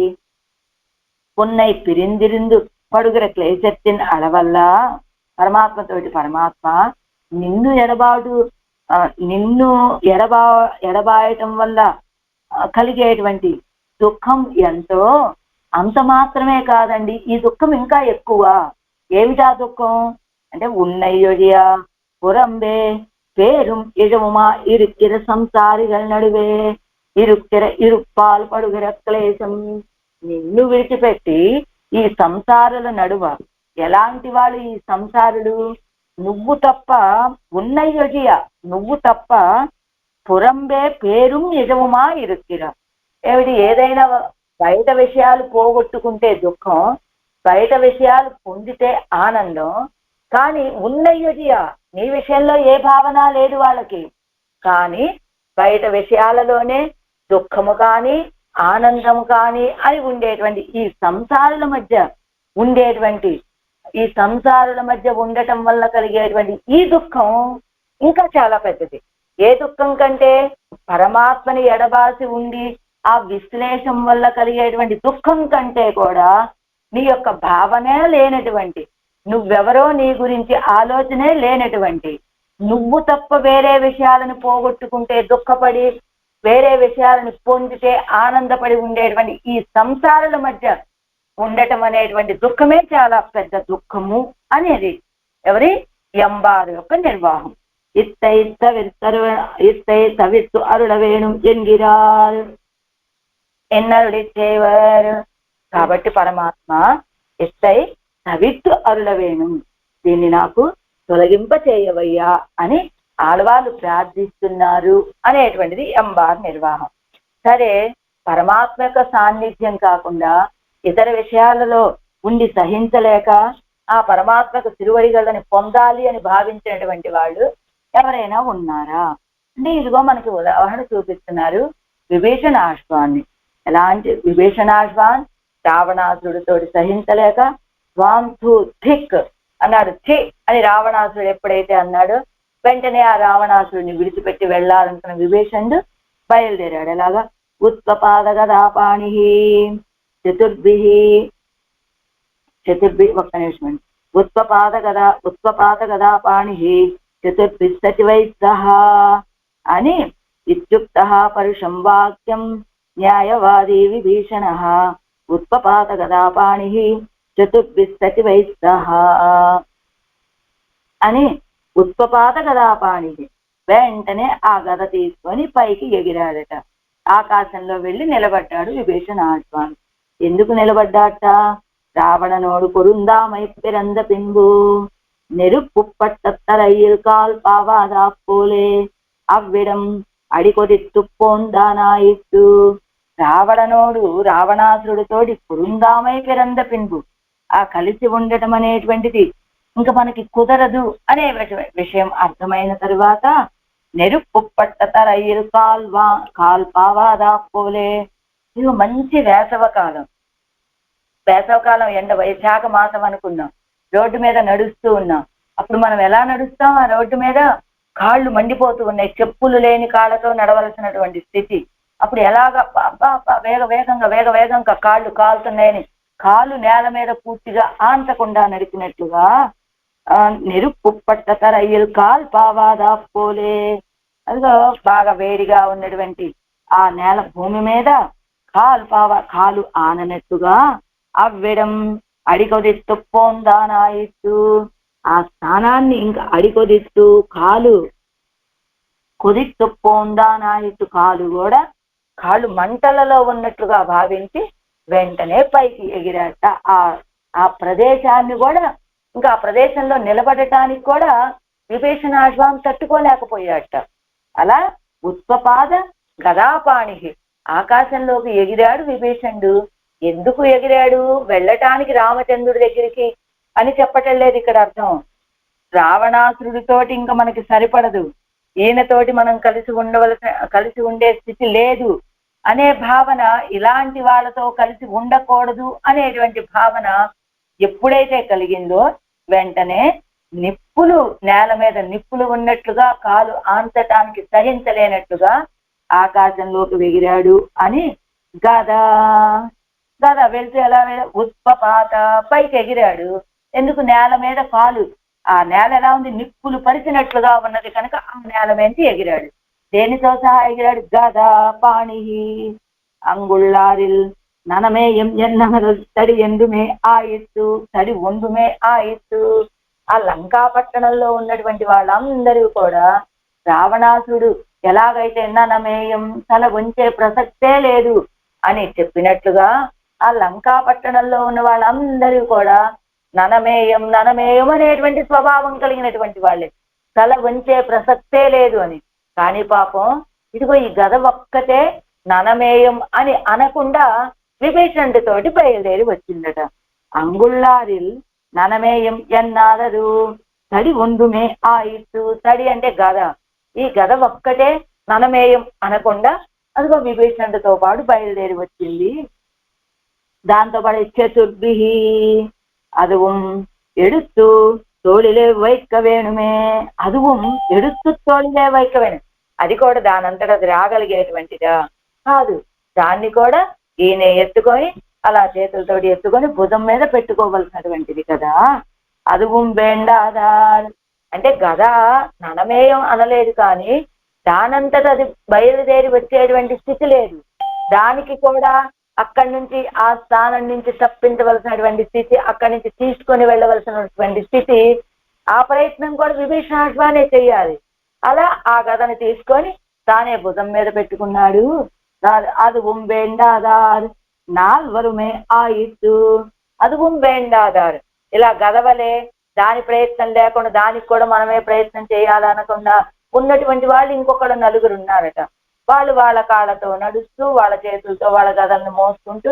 Speaker 1: ఉన్నై పిరిందిరిందు పడుగిర క్లేశத்தின் அளవల్లా, పరమాత్మతోటి పరమాత్మ నిన్ను ఎడబాయటం వల్ల కలిగేటువంటి దుఃఖం ఎంతో, అంత మాత్రమే కాదండి, ఈ దుఃఖం ఇంకా ఎక్కువ. ఏమిటా దుఃఖం అంటే, ఉన్నయ్యొడియా புறம்பே பேரும் இழவுமா இருக்கிற సంసారిగల్ నడువే ఇరుక్కిర ఇరుప్పాలు పడుగిర క్లేశం. నిన్ను విడిచిపెట్టి ఈ సంసారుల నడువ, ఎలాంటి వాళ్ళు ఈ సంసారులు? నువ్వు తప్ప, ఉన్నయ్యొడియ నువ్వు తప్ప, పురంబే పేరుం నిజముమా ఇరుక్కిర. ఏమిటి? ఏదైనా బయట విషయాలు పోగొట్టుకుంటే దుఃఖం, బయట విషయాలు పొందితే ఆనందం, కానీ ఉన్నయ్యదియా నీ విషయంలో ఏ భావన లేదు వాళ్ళకి. కానీ బయట విషయాలలోనే దుఃఖము కానీ ఆనందము కానీ అని ఉండేటువంటి ఈ సంసారుల మధ్య ఉండేటువంటి ఈ సంసారుల మధ్య ఉండటం వల్ల కలిగేటువంటి ఈ దుఃఖం ఇంకా చాలా పెద్దది. ఏ దుఃఖం కంటే పరమాత్మని ఎడబాసి ఉండి ఆ విశ్లేషం వల్ల కలిగేటువంటి దుఃఖం కంటే కూడా నీ యొక్క భావనే లేనటువంటి, నువ్వెవరో నీ గురించి ఆలోచనే లేనటువంటి, నువ్వు తప్ప వేరే విషయాలను పోగొట్టుకుంటే దుఃఖపడి వేరే విషయాలను పొందితే ఆనందపడి ఉండేటువంటి ఈ సంసారాల మధ్య ఉండటం అనేటువంటి దుఃఖమే చాలా పెద్ద దుఃఖము అనేది ఎవరి ఎంబారు యొక్క నిర్వాహం. ఇత్తై తవిత్తు అరుళ వేణు ఎంగిరారు ఎన్నరుడిచ్చేవారు. కాబట్టి పరమాత్మ ఇత్తై తవిత్తు అరుళ వేణు, దీన్ని నాకు తొలగింప చేయవయ్యా అని ఆడవాళ్ళు ప్రార్థిస్తున్నారు అనేటువంటిది ఎంబార్ నిర్వాహం. సరే, పరమాత్మ యొక్క సాన్నిధ్యం కాకుండా ఇతర విషయాలలో ఉండి సహించలేక ఆ పరమాత్మకు తిరువడిగలని పొందాలి అని భావించినటువంటి వాళ్ళు ఎవరైనా ఉన్నారా అంటే, ఇదిగో మనకి ఉదాహరణ చూపిస్తున్నారు విభీషణాశ్వాన్ని. ఎలాంటి విభీషణాశ్వాన్ రావణాసురుడితో సహించలేక వామ్ థూ థిక్ అన్నాడు. థి అని రావణాసురుడు ఎప్పుడైతే అన్నాడో వెంటనే ఆ రావణాసురుడిని విడిచిపెట్టి వెళ్ళాలనుకున్న విభీషణుడు బయలుదేరాడు. ఎలాగా ఉత్పపాద గదాపాణి చతుర్భి ఒక్క నిమిషం ఉత్పపాద గదాపాణి చతుర్భిస్తవై సహా అని ఇత్యుక్త పరుషం వాక్యం న్యాయవాదీ విభీషణ ఉత్పపాద గదాపాణి చతుర్భిస్తవై సహా అని ఉత్పపాత గదాపాణి వెంటనే ఆ గద తీసుకొని పైకి ఎగిరాడట. ఆకాశంలో వెళ్ళి నిలబడ్డాడు విభీషణాశ్వాన్. ఎందుకు నిలబడ్డాట? రావణనోడు కొరుందామై పిరంద పింబు நெருப்புப்பட்டத்தரையில் கால் பாவாதா போலே அவ்விடம் అడికొదిత్తు పోందానాయిట్టు. రావణనోడు రావణాసురుడితోటి కురుందామై పిరంద పింబు, ఆ కలిసి ఉండటం అనేటువంటిది ఇంకా మనకి కుదరదు అనే విషయం అర్థమైన తరువాత నెరుపుప్పట్టతరైల్ కాల్ పావాదా పోలే. ఇది మంచి వేసవకాలం ఎండ వైశాఖ మాసం అనుకున్నాం. రోడ్డు మీద నడుస్తూ ఉన్నాం. అప్పుడు మనం ఎలా నడుస్తాం? ఆ రోడ్డు మీద కాళ్ళు మండిపోతూ ఉన్నాయి, చెప్పులు లేని కాళ్ళతో నడవలసినటువంటి స్థితి. అప్పుడు ఎలాగా వేగంగా కాళ్ళు కాలుతున్నాయని కాళ్ళు నేల మీద పూర్తిగా ఆంతకుండా నడిపినట్లుగా నెరుపుప్పట్టతరైల్ కాల్ పావాదా పోలే, అదిగో బాగా వేడిగా ఉన్నటువంటి ఆ నేల భూమి మీద కాలు ఆననట్టుగా అవ్వడం అడికొదిత్తు పోందానాయిత్తు, ఆ స్థానాన్ని ఇంకా అడికొదిత్తు కాలు కొదిత్తు పోందానాయిత్తు, కాళ్ళు మంటలలో ఉన్నట్లుగా భావించి వెంటనే పైకి ఎగిరాట. ఆ ప్రదేశాన్ని కూడా ఇంకా ఆ ప్రదేశంలో నిలబడటానికి కూడా విభీషణాశ్వం తట్టుకోలేకపోయాట. అలా ఉత్పపాద గదాపాణి ఆకాశంలోకి ఎగిరాడు విభీషణుడు. ఎందుకు ఎగిరాడు? వెళ్ళటానికి రామచంద్రుడి దగ్గరికి అని చెప్పటం లేదు ఇక్కడ అర్థం. రావణాసురుడితోటి ఇంకా మనకి సరిపడదు, ఈయనతోటి మనం కలిసి ఉండే స్థితి లేదు అనే భావన, ఇలాంటి వాళ్ళతో కలిసి ఉండకూడదు అనేటువంటి భావన ఎప్పుడైతే కలిగిందో వెంటనే నేల మీద నిప్పులు ఉన్నట్లుగా కాలు ఆంతటానికి సహించలేనట్లుగా ఆకాశంలోకి ఎగిరాడు అని గద వెళ్తే ఎలా ఉత్పపాత పైకి ఎగిరాడు. ఎందుకు? నేల మీద కాలు, ఆ నేల ఎలా ఉంది? నిప్పులు పరిచినట్లుగా ఉన్నది కనుక ఆ నేల మీద ఎగిరాడు. దేనితో సహా ఎగిరాడు? గద పాణి అంగుళ్ళారిల్ ననమేయం తడి ఎందుమే ఆయిత్తు, తడి ఒండుమే ఆయిత్తు. ఆ లంకా పట్టణంలో ఉన్నటువంటి వాళ్ళందరూ కూడా రావణాసుడు ఎలాగైతే ననమేయం తల వంచే ప్రసక్తే లేదు అని చెప్పినట్లుగా ఆ లంకా పట్టణంలో ఉన్న వాళ్ళందరూ కూడా ననమేయం అనేటువంటి స్వభావం కలిగినటువంటి వాళ్ళే, తల వంచే ప్రసక్తే లేదు అని. కానీ పాపం ఇదిగో ఈ గద ఒక్కటే ననమేయం అని అనకుండా విభీషణుడితోటి బయలుదేరి వచ్చిందట. అంగుళ్ళారిల్ ననమేయం ఎన్నారరు తడి ఉండుమే ఆయిత్తు. తడి అంటే గద. ఈ గద ఒక్కటే ననమేయం అనకుండా అదిగో విభీషణుడితో పాటు బయలుదేరి వచ్చింది. దాంతో పాటు చతుర్భిహి அதுவும் எடுத்து తోళిలే వైక్క వేణుమే. அதுவும் எடுத்து తోళిలే వైక్క వేణు. అది కూడా దానంతట అది రాగలిగేటువంటిదా కాదు. దాన్ని కూడా ఈయన ఎత్తుకొని అలా చేతులతోటి ఎత్తుకొని భుజం మీద పెట్టుకోవలసినటువంటిది కదా. அதுவும் వేండాదార్ అంటే గద ననమేయం అనలేదు, కానీ దానంతట అది బయలుదేరి వచ్చేటువంటి స్థితి లేదు. దానికి కూడా అక్కడి నుంచి ఆ స్థానం నుంచి తప్పించవలసినటువంటి స్థితి, అక్కడి నుంచి తీసుకొని వెళ్ళవలసినటువంటి స్థితి, ఆ ప్రయత్నం కూడా విభీషణాశ్వానే చెయ్యాలి. అలా ఆ గదని తీసుకొని తానే భుజం మీద పెట్టుకున్నాడు. அதுவும் வேண்டாதார் నాల్వరుమే ఆయిత్తు. அதுவும் వేండాదార్ ఇలా గదవలే దాని ప్రయత్నం లేకుండా దానికి కూడా మనమే ప్రయత్నం చేయాలనకుండా ఉన్నటువంటి వాళ్ళు ఇంకొకళ్ళు నలుగురు ఉన్నారట. వాళ్ళు వాళ్ళ కాళ్ళతో నడుస్తూ వాళ్ళ చేతులతో వాళ్ళ గదల్ని మోసుకుంటూ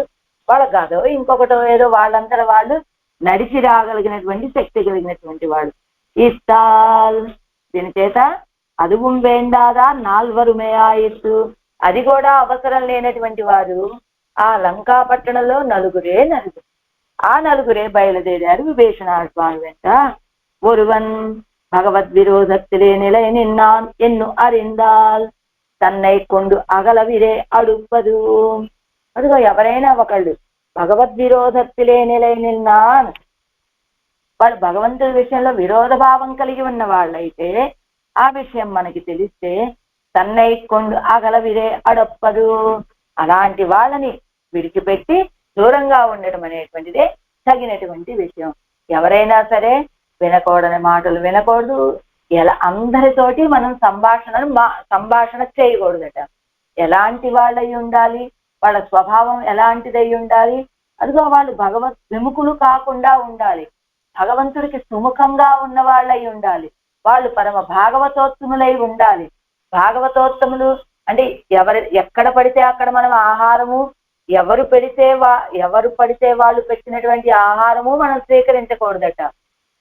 Speaker 1: వాళ్ళ గదో ఇంకొకటో ఏదో వాళ్ళంతా వాళ్ళు నడిచి రాగలిగినటువంటి శక్తి కలిగినటువంటి వాళ్ళు. ఇస్తాల్ దీని చేత அதுவும் వేండాదార్ నాల్వరుమే ఆయిత్తు. అది కూడా అవసరం లేనటువంటి వారు ఆ లంకా పట్టణంలో నలుగురే. ఆ నలుగురే బయలుదేరారు విభీషణాశ్వామి వెంట. ஒருவன் பகவத் விரோதத்திலே நிலை நின்னான் ఎన్ను அறிந்தால் తన్నై కొండు అగలవిరే అడుప్పదు. అదిగో ఎవరైనా ఒకళ్ళు భగవద్విరోధత్తిలే నిలై నిన్నాన్, వాళ్ళు భగవంతుడి విషయంలో విరోధ భావం కలిగి ఉన్న వాళ్ళైతే ఆ విషయం మనకి తెలిస్తే తన్నై కొండు అగలవిరే అడప్పదు, అలాంటి వాళ్ళని విడిచిపెట్టి దూరంగా ఉండటం అనేటువంటిదే తగినటువంటి విషయం. ఎవరైనా సరే వినకూడని మాటలు వినకూడదు. ఎలా అందరితోటి మనం సంభాషణ చేయకూడదట. ఎలాంటి వాళ్ళై ఉండాలి, వాళ్ళ స్వభావం ఎలాంటిదై ఉండాలి, అదిగో వాళ్ళు భగవత్ విముఖులు కాకుండా ఉండాలి. భగవంతుడికి సుముఖంగా ఉన్న వాళ్ళై ఉండాలి. వాళ్ళు పరమ భాగవతోత్తములై ఉండాలి. భాగవతోత్తములు అంటే ఎక్కడ పడితే అక్కడ మనం ఆహారము, ఎవరు పడితే వాళ్ళు పెట్టినటువంటి ఆహారము మనం స్వీకరించకూడదట.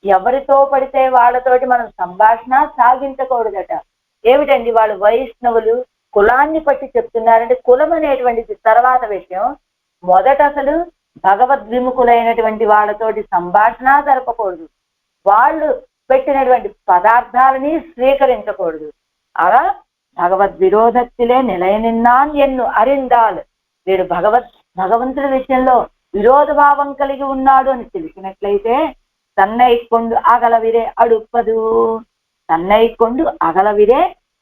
Speaker 1: ఎవరితో పడితే వాళ్ళతోటి మనం సంభాషణ సాగించకూడదట. ఏమిటండి వాళ్ళు వైష్ణవులు కులాన్ని పట్టి చెప్తున్నారంటే కులం అనేటువంటిది తర్వాత విషయం. మొదట అసలు భగవద్విముఖులైనటువంటి వాళ్ళతోటి సంభాషణ జరపకూడదు. వాళ్ళు పెట్టినటువంటి పదార్థాలని స్వీకరించకూడదు. అలా భగవద్విరోధత్తిలే నిలయ నిన్నాన్ ఎన్ను అరిందాల్, వీడు భగవంతుడి విషయంలో విరోధ భావం కలిగి ఉన్నాడు అని తెలిసినట్లయితే తన్నై కొండు అగలవిరే అడుప్పదు, తన్నై కొండు అగలవిరే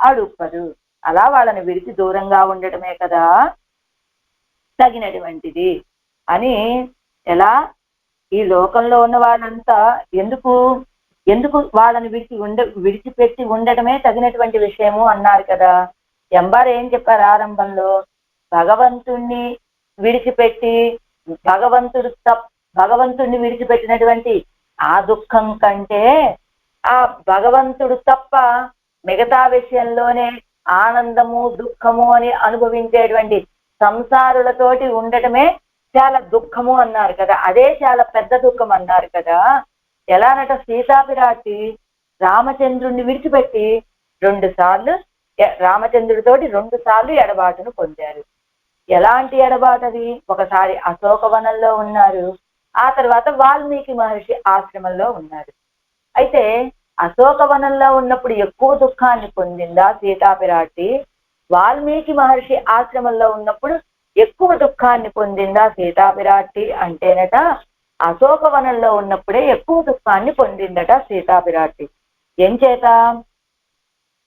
Speaker 1: అడుప్పదు. అలా వాళ్ళని విడిచి దూరంగా ఉండటమే కదా తగినటువంటిది అని. ఎలా ఈ లోకంలో ఉన్న వాళ్ళంతా ఎందుకు వాళ్ళని విడిచిపెట్టి ఉండటమే తగినటువంటి విషయము అన్నారు కదా. ఎంబారు ఏం చెప్పారు ఆరంభంలో, భగవంతుణ్ణి విడిచిపెట్టి భగవంతుణ్ణి విడిచిపెట్టినటువంటి ఆ దుఃఖం కంటే ఆ భగవంతుడు తప్ప మిగతా విషయంలోనే ఆనందము దుఃఖము అని అనుభవించేటువంటి సంసారులతోటి ఉండటమే చాలా దుఃఖము అన్నారు కదా. అదే చాలా పెద్ద దుఃఖం అన్నారు కదా. ఎలానట సీతాపిరాటి రామచంద్రుణ్ణి విడిచిపెట్టి రామచంద్రుడితోటి 2 సార్లు ఎడబాటును పొందారు. ఎలాంటి ఎడబాటది? ఒకసారి అశోకవనంలో ఉన్నారు, ఆ తర్వాత వాల్మీకి మహర్షి ఆశ్రమంలో ఉన్నారు. అయితే అశోకవనంలో ఉన్నప్పుడు ఎక్కువ దుఃఖాన్ని పొందిందా సీతాపిరాటి? వాల్మీకి మహర్షి ఆశ్రమంలో ఉన్నప్పుడు ఎక్కువ దుఃఖాన్ని పొందిందా సీతాపిరాటి అంటేనట అశోకవనంలో ఉన్నప్పుడే ఎక్కువ దుఃఖాన్ని పొందిందట సీతాపిరాటి. ఏం చేత?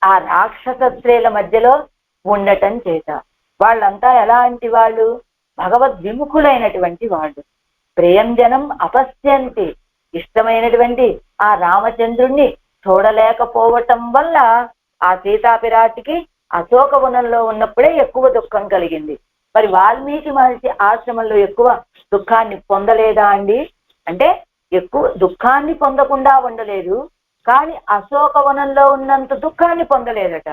Speaker 1: ఆ రాక్షస స్త్రీల మధ్యలో ఉండటం చేత. వాళ్ళంతా ఎలాంటి వాళ్ళు? భగవద్విముఖులైనటువంటి వాళ్ళు. ప్రియంజనం అపశ్యంతి, ఇష్టమైనటువంటి ఆ రామచంద్రుణ్ణి చూడలేకపోవటం వల్ల ఆ సీతాపిరాటికి అశోకవనంలో ఉన్నప్పుడే ఎక్కువ దుఃఖం కలిగింది. మరి వాల్మీకి మహర్షి ఆశ్రమంలో ఎక్కువ దుఃఖాన్ని పొందలేదా అండి? అంటే ఎక్కువ దుఃఖాన్ని పొందకుండా ఉండలేదు, కానీ అశోకవనంలో ఉన్నంత దుఃఖాన్ని పొందలేదట.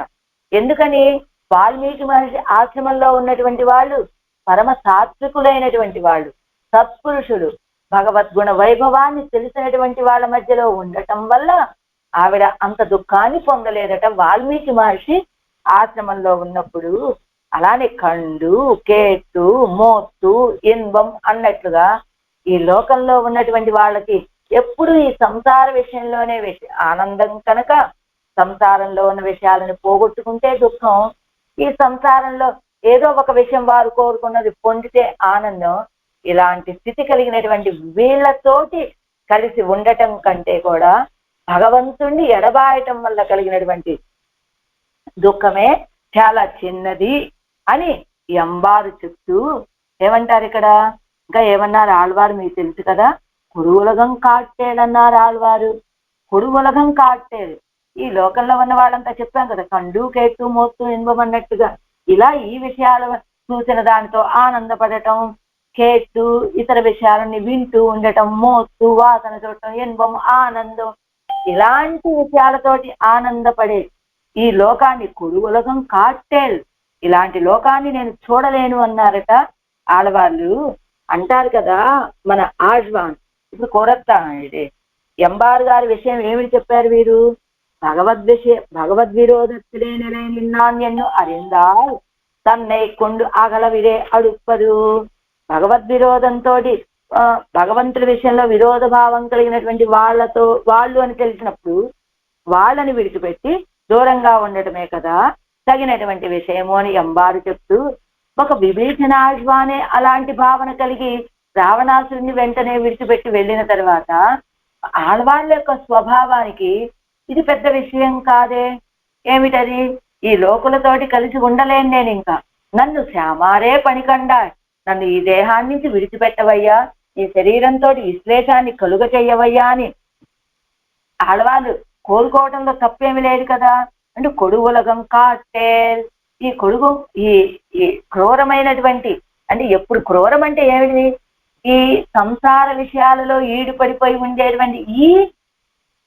Speaker 1: ఎందుకని? వాల్మీకి మహర్షి ఆశ్రమంలో ఉన్నటువంటి వాళ్ళు పరమ సాత్వికులైనటువంటి వాళ్ళు, సత్పురుషులు. భగవద్గుణ వైభవాన్ని తెలిసినటువంటి వాళ్ళ మధ్యలో ఉండటం వల్ల ఆవిడ అంత దుఃఖాన్ని పొందలేదట. వాల్మీకి మహర్షి ఆశ్రమంలో ఉన్నప్పుడు అలానే కండు, కేతు, మోత్తు, ఇన్వం అన్నట్లుగా ఈ లోకంలో ఉన్నటువంటి వాళ్ళకి ఎప్పుడు ఈ సంసార విషయంలోనే ఆనందం కనుక సంసారంలో ఉన్న విషయాలను పోగొట్టుకుంటే దుఃఖం, ఈ సంసారంలో ఏదో ఒక విషయం వారు కోరుకున్నది పొందితే ఆనందం. ఇలాంటి స్థితి కలిగినటువంటి వీళ్ళతోటి కలిసి ఉండటం కంటే కూడా భగవంతుణ్ణి ఎడబాయటం వల్ల కలిగినటువంటి దుఃఖమే చాలా చిన్నది అని ఎంబారు చెప్తూ ఏమంటారు ఇక్కడ, ఇంకా ఏమన్నారు ఆళ్వారు మీకు తెలుసు కదా, కొడువులగం కాట్టేలన్నారు ఆళ్వారు. కొడువులగం కాట్టేలు ఈ లోకంలో ఉన్న వాళ్ళంతా చెప్పాం కదా, కండు కేతు మోత్తు ఇన్వమన్నట్టుగా ఇలా ఈ విషయాలు చూసిన దానితో ఆనందపడటం, కేతు ఇతర విషయాలని వింటూ ఉండటం, మోత్తు వాసన చూడటం, ఇన్వం ఆనందం, ఇలాంటి విషయాలతోటి ఆనందపడే ఈ లోకాన్ని కొడువులగం కాట్టేల్, ఇలాంటి లోకాన్ని నేను చూడలేను అన్నారట ఆడవాళ్ళు. అంటారు కదా మన ఆజ్వాన్. ఇప్పుడు కోరత్తానండి ఎంబారు గారి విషయం ఏమిటి చెప్పారు వీరు, భగవద్విరోధத்திலே நிலை நின்னான் என்னும் அறிந்தால் தன்னை கொண்டு అగలవిరే అడుప్పదు. భగవద్విరోధంతో భగవంతుడి విషయంలో విరోధ భావం కలిగినటువంటి వాళ్ళు అని తెలిసినప్పుడు వాళ్ళని విడిచిపెట్టి దూరంగా ఉండటమే కదా తగినటువంటి విషయము అని ఎంబారు చెప్తూ, ఒక విభీషణాజ్వానే అలాంటి భావన కలిగి రావణాసురుని వెంటనే విడిచిపెట్టి వెళ్ళిన తర్వాత ఆళ్వాళ్ళ యొక్క స్వభావానికి ఇది పెద్ద విషయం కాదే, ఏమిటది, ఈ లోకులతోటి కలిసి ఉండలేను నేను, ఇంకా నన్ను శ్యామారే పనికండా, నన్ను ఈ దేహాన్ని నుంచి విడిచిపెట్టవయ్యా, ఈ శరీరంతో విశ్లేషాన్ని కలుగ చెయ్యవయ్యా అని ఆడవాళ్ళు కోరుకోవటంలో తప్పేమి లేదు కదా. అంటే కొడువులగం కాట్టేల్, ఈ కొడుగు ఈ క్రూరమైనటువంటి, అంటే ఎప్పుడు క్రూరం అంటే ఏమిటి, ఈ సంసార విషయాలలో ఈడుపడిపోయి ఉండేటువంటి ఈ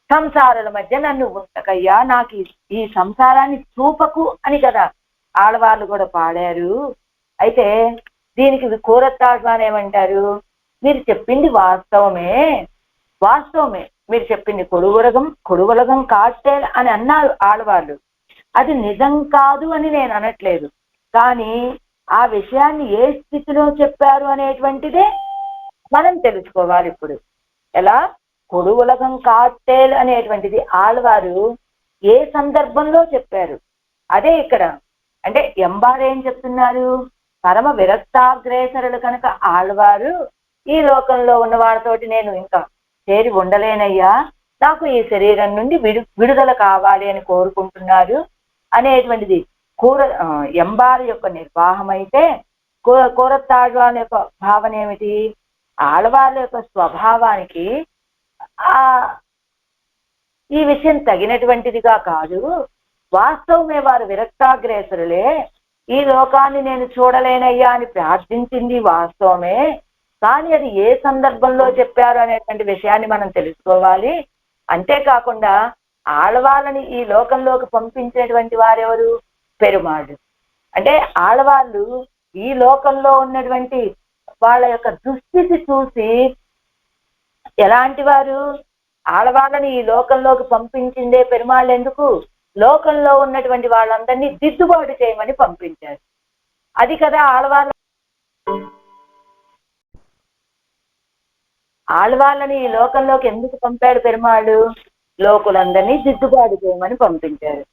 Speaker 1: సంసారాల మధ్య నన్ను ఉంటకయ్యా, నాకు ఈ సంసారాన్ని చూపకు అని కదా ఆడవాళ్ళు కూడా పాడారు. అయితే దీనికి కూరత్తాడ్వాన్ ఏమంటారు, మీరు చెప్పింది వాస్తవమే, మీరు చెప్పింది కొడువులగం కాట్టేల్ అని అన్నారు ఆడవాళ్ళు, అది నిజం కాదు అని నేను అనట్లేదు, కానీ ఆ విషయాన్ని ఏ స్థితిలో చెప్పారు అనేటువంటిదే మనం తెలుసుకోవాలి. ఇప్పుడు ఎలా కొడువులగం కాట్టేల్ అనేటువంటిది ఆళ్వారు ఏ సందర్భంలో చెప్పారు, అదే ఇక్కడ అంటే ఎంబారు ఏం చెప్తున్నారు, పరమ విరక్తాగ్రేసరులు కనుక ఆళ్వారు ఈ లోకంలో ఉన్న వాళ్ళతోటి నేను ఇంకా చేరి ఉండలేనయ్యా, నాకు ఈ శరీరం నుండి విడుదల కావాలి అని కోరుకుంటున్నారు అనేటువంటిది ఎంబారు యొక్క నిర్వాహం అయితే, కూరత్తాళ్వాన్ యొక్క భావన ఏమిటి, ఆళ్వాళ్ళ యొక్క స్వభావానికి ఈ విషయం తగినటువంటిదిగా కాదు, వాస్తవమే వారు విరక్తాగ్రేసరులే, ఈ లోకాన్ని నేను చూడలేనయ్యా అని ప్రార్థించింది వాస్తవమే, కానీ అది ఏ సందర్భంలో చెప్పారు అనేటువంటి విషయాన్ని మనం తెలుసుకోవాలి. అంతేకాకుండా ఆళ్వాళ్ళని ఈ లోకంలోకి పంపించేటువంటి వారెవరు, పెరుమాళ్ళు. అంటే ఆళ్వాళ్ళు ఈ లోకంలో ఉన్నటువంటి వాళ్ళ యొక్క దుస్థితి చూసి ఎలాంటి వారు, ఆడవాళ్ళని ఈ లోకంలోకి పంపించిందే పెరుమాళ్ళు ఎందుకు, లోకంలో ఉన్నటువంటి వాళ్ళందరినీ దిద్దుబాటు చేయమని పంపించారు. అది కదా ఆళ్వాళ్ళని ఈ లోకంలోకి ఎందుకు పంపాడు పెరుమాళ్ళు, లోకులందరినీ దిద్దుబాటు చేయమని పంపించారు.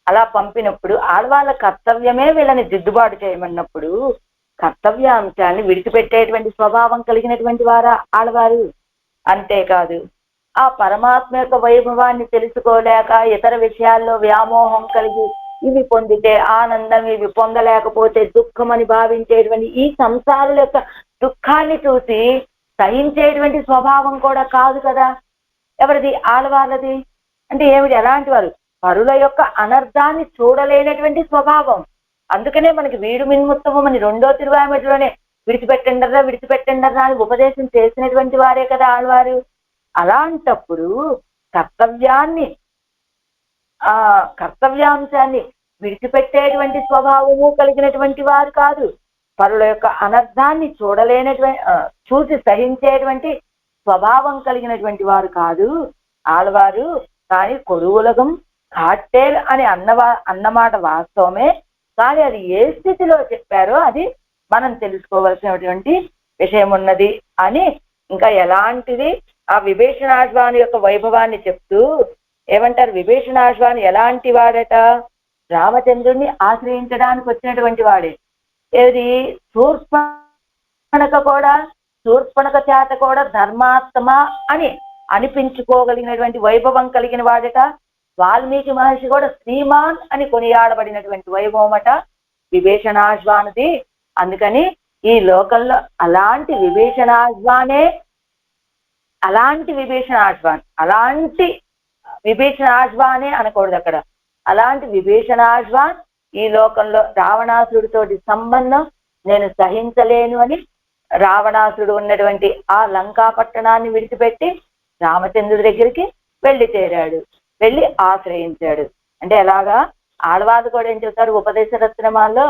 Speaker 1: అలా పంపినప్పుడు ఆళ్వాళ్ళ కర్తవ్యమే వీళ్ళని దిద్దుబాటు చేయమన్నప్పుడు కర్తవ్యాంశాన్ని విడిచిపెట్టేటువంటి స్వభావం కలిగినటువంటి వారా ఆళ్వారు. అంతేకాదు ఆ పరమాత్మ యొక్క వైభవాన్ని తెలుసుకోలేక ఇతర విషయాల్లో వ్యామోహం కలిగి ఇవి పొందితే ఆనందం, ఇవి పొందలేకపోతే దుఃఖం అని భావించేటువంటి ఈ సంసారుల యొక్క దుఃఖాన్ని చూసి సహించేటువంటి స్వభావం కూడా కాదు కదా ఎవరిది, ఆళ్వాళ్ళది. అంటే ఏమిటి, ఎలాంటి వారు, పరుల యొక్క అనర్థాన్ని చూడలేనటువంటి స్వభావం. అందుకనే మనకి వీడు మిన్ముత్తమం అని 2వ తిరువాయిమడిలోనే విడిచిపెట్టండర్రా అని ఉపదేశం చేసినటువంటి వారే కదా ఆళ్వారు. అలాంటప్పుడు కర్తవ్యాంశాన్ని విడిచిపెట్టేటువంటి స్వభావము కలిగినటువంటి వారు కాదు, పరుల యొక్క అనర్థాన్ని చూసి సహించేటువంటి స్వభావం కలిగినటువంటి వారు కాదు ఆళ్వారు. కానీ కొడువులగం కాట్టేల్ అని అన్నమాట వాస్తవమే. కానీ అది ఏ స్థితిలో చెప్పారో అది మనం తెలుసుకోవలసినటువంటి విషయం ఉన్నది అని ఇంకా ఎలాంటిది ఆ విభీషణాశ్వాని యొక్క వైభవాన్ని చెప్తూ ఏమంటారు, విభీషణాశ్వాని ఎలాంటి వాడట, రామచంద్రుణ్ణి ఆశ్రయించడానికి వచ్చినటువంటి వాడే. ఏది శూర్పణక చేత కూడా ధర్మాత్మ అని అనిపించుకోగలిగినటువంటి వైభవం కలిగిన వాడట. వాల్మీకి మహర్షి కూడా శ్రీమాన్ అని కొనియాడబడినటువంటి వైభవమట విభీషణాశ్వానిది. అందుకని ఈ లోకంలో అలాంటి విభీషణాశ్వానే అనకూడదు అక్కడ. అలాంటి విభీషణాశ్వాన్ ఈ లోకంలో రావణాసుడితోటి సంబంధం నేను సహించలేను అని రావణాసుడు ఉన్నటువంటి ఆ లంకా పట్టణాన్ని విడిచిపెట్టి రామచంద్రుడి దగ్గరికి వెళ్ళి చేరాడు, వెళ్ళి ఆశ్రయించాడు. అంటే ఎలాగా ఆళ్వారు కూడా ఏం చెప్తారు ఉపదేశ రత్నమాల్లో,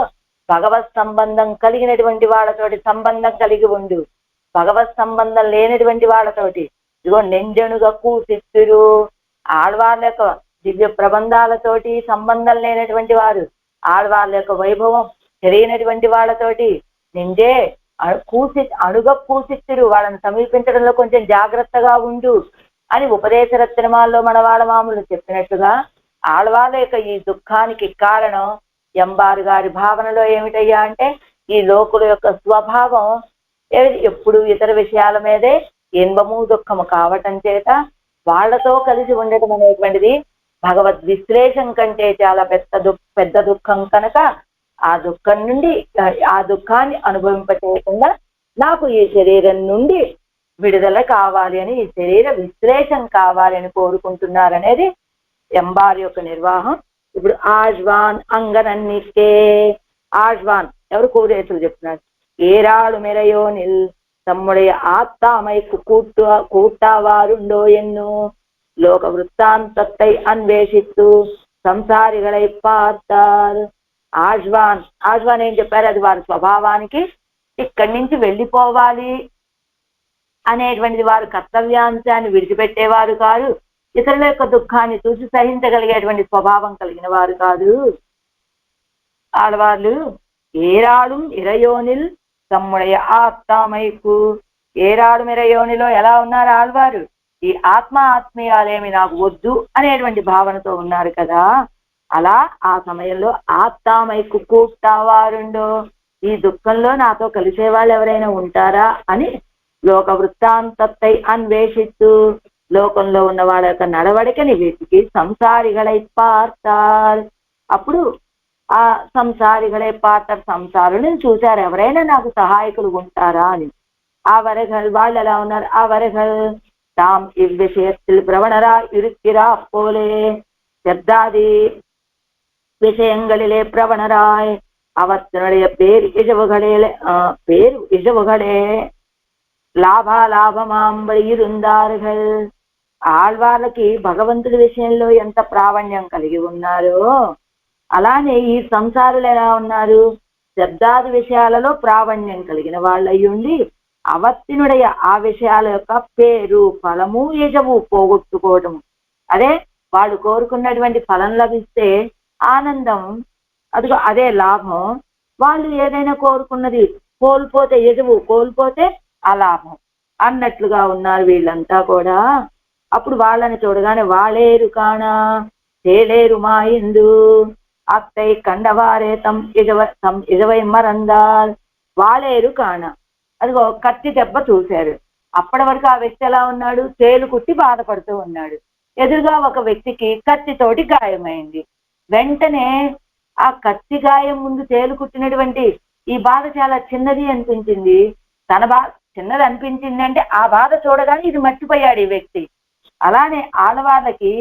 Speaker 1: భగవత్ సంబంధం కలిగినటువంటి వాళ్ళతోటి సంబంధం కలిగి ఉండు, భగవత్ సంబంధం లేనటువంటి వాళ్ళతోటి ఇదిగో నెంజనుగా కూసిత్తురు. ఆళ్వార్ల యొక్క దివ్య ప్రబంధాలతోటి సంబంధం లేనటువంటి వారు, ఆళ్వార్ల యొక్క వైభవం తెలియనటువంటి వాళ్ళతోటి నిండే అణుగా కూసిత్తురు, వాళ్ళని సమీపించడంలో కొంచెం జాగ్రత్తగా ఉండు అని ఉపదేశ రత్నమాల్లో మనవాళ్ళ మామూలు చెప్పినట్టుగా ఆళ్వార్ల యొక్క ఈ దుఃఖానికి కారణం ఎంబారు గారి భావనలో ఏమిటయ్యా అంటే, ఈ లోకుల యొక్క స్వభావం ఎప్పుడు ఇతర విషయాల మీదే ఇన్బము దుఃఖము కావటం చేత వాళ్లతో కలిసి ఉండటం అనేటువంటిది భగవద్ విశ్లేషం కంటే చాలా పెద్ద దుఃఖం కనుక ఆ దుఃఖం నుండి ఆ దుఃఖాన్ని అనుభవింపచేయకుండా నాకు ఈ శరీరం నుండి విడుదల కావాలి అని, ఈ శరీర విశ్లేషం కావాలి అని కోరుకుంటున్నారనేది ఎంబారి యొక్క నిర్వాహం. ఇప్పుడు ఆజ్వాన్ అంగనన్నికే, ఆజ్వాన్ ఎవరు కూరేసులు చెప్తున్నారు, ఏరాళు మెరయోనిల్ తమ్ముடைய ஆத்தாமை கூட்டாவாருண்டோ ఎన్ను లోక వృత్తాంతத்தை అన్వేషిస్తూ సంసారిகளை பார்த்தார். ఆజ్వాన్ ఏం చెప్పారు, అది వారి స్వభావానికి ఇక్కడి నుంచి వెళ్ళిపోవాలి అనేటువంటిది, వారు కర్తవ్యాంశాన్ని విడిచిపెట్టేవారు కాదు, ఇతరుల యొక్క దుఃఖాన్ని చూసి సహించగలిగేటువంటి స్వభావం కలిగిన వారు కాదు ఆడవాళ్ళు. ఏరాళం ఇరయోనిల్ తమ్ముడయ ఆత్మామైకు, ఏరాడు ఇరయోనిలో ఎలా ఉన్నారు ఆళ్వారు, ఈ ఆత్మీయాలేమి నాకు వద్దు అనేటువంటి భావనతో ఉన్నారు కదా. అలా ఆ సమయంలో ఆత్మామైకు కూటావారుండో, ఈ దుఃఖంలో నాతో కలిసే వాళ్ళు ఎవరైనా ఉంటారా అని లోక వృత్తాంతத்தை అన్వేషిస్తూ లోకంలో ఉన్న వాళ్ళ యొక్క నడవడికని వెతికి సంసారిகளை பார்த்தார். అప్పుడు ఆ సంసారిகளை பார்த்தார், సంసారులను చూశారు, ఎవరైనా నాకు సహాయకులు ఉంటారా అని. அவர்கள் వాళ్ళు ఎలా ఉన్నారు, அவர்கள் தாம் இவ்விஷயத்தில் பிரவணரா இருக்கிறா போலே శబ్దాది విషయంகளிலே பிரவணராய் அவர்களுடைய பேர் இழவுகளே లాభాలాభమాంబడి இருந்தார்கள். ఆళ్వార్లకి భగవంతుడి విషయంలో ఎంత ప్రావణ్యం కలిగి ఉన్నారో అలానే ఈ సంసారులు ఎలా ఉన్నారు, శబ్దాది విషయాలలో ప్రావణ్యం కలిగిన వాళ్ళయ్యుండి అవత్తినుడయ ఆ విషయాల యొక్క పేరు ఫలము యజము పోగొట్టుకోవటము. అదే వాళ్ళు కోరుకున్నటువంటి ఫలం లభిస్తే ఆనందం, అదిగో అదే లాభం. వాళ్ళు ఏదైనా కోరుకున్నది కోల్పోతే యజము, కోల్పోతే అలాభం అన్నట్లుగా ఉన్నారు వీళ్ళంతా కూడా. అప్పుడు వాళ్ళని చూడగానే వాళేరు కానా తేలేరు మా ఇందు అత్తై కండవారే తమ్ ఇరవై మరందాల్. వాళేరు కాణ, అదిగో కత్తి దెబ్బ చూశారు. అప్పటి వరకు ఆ వ్యక్తి ఎలా ఉన్నాడు, తేలు కుట్టి బాధపడుతూ ఉన్నాడు. ఎదురుగా ఒక వ్యక్తికి కత్తితోటి గాయమైంది. వెంటనే ఆ కత్తి గాయం ముందు తేలు కుట్టినటువంటి ఈ బాధ చాలా చిన్నది అనిపించింది. తన బాధ చిన్నది అనిపించింది అంటే ఆ బాధ చూడగానే ఇది మర్చిపోయాడు ఈ వ్యక్తి. అలానే ఆడవాళ్ళకి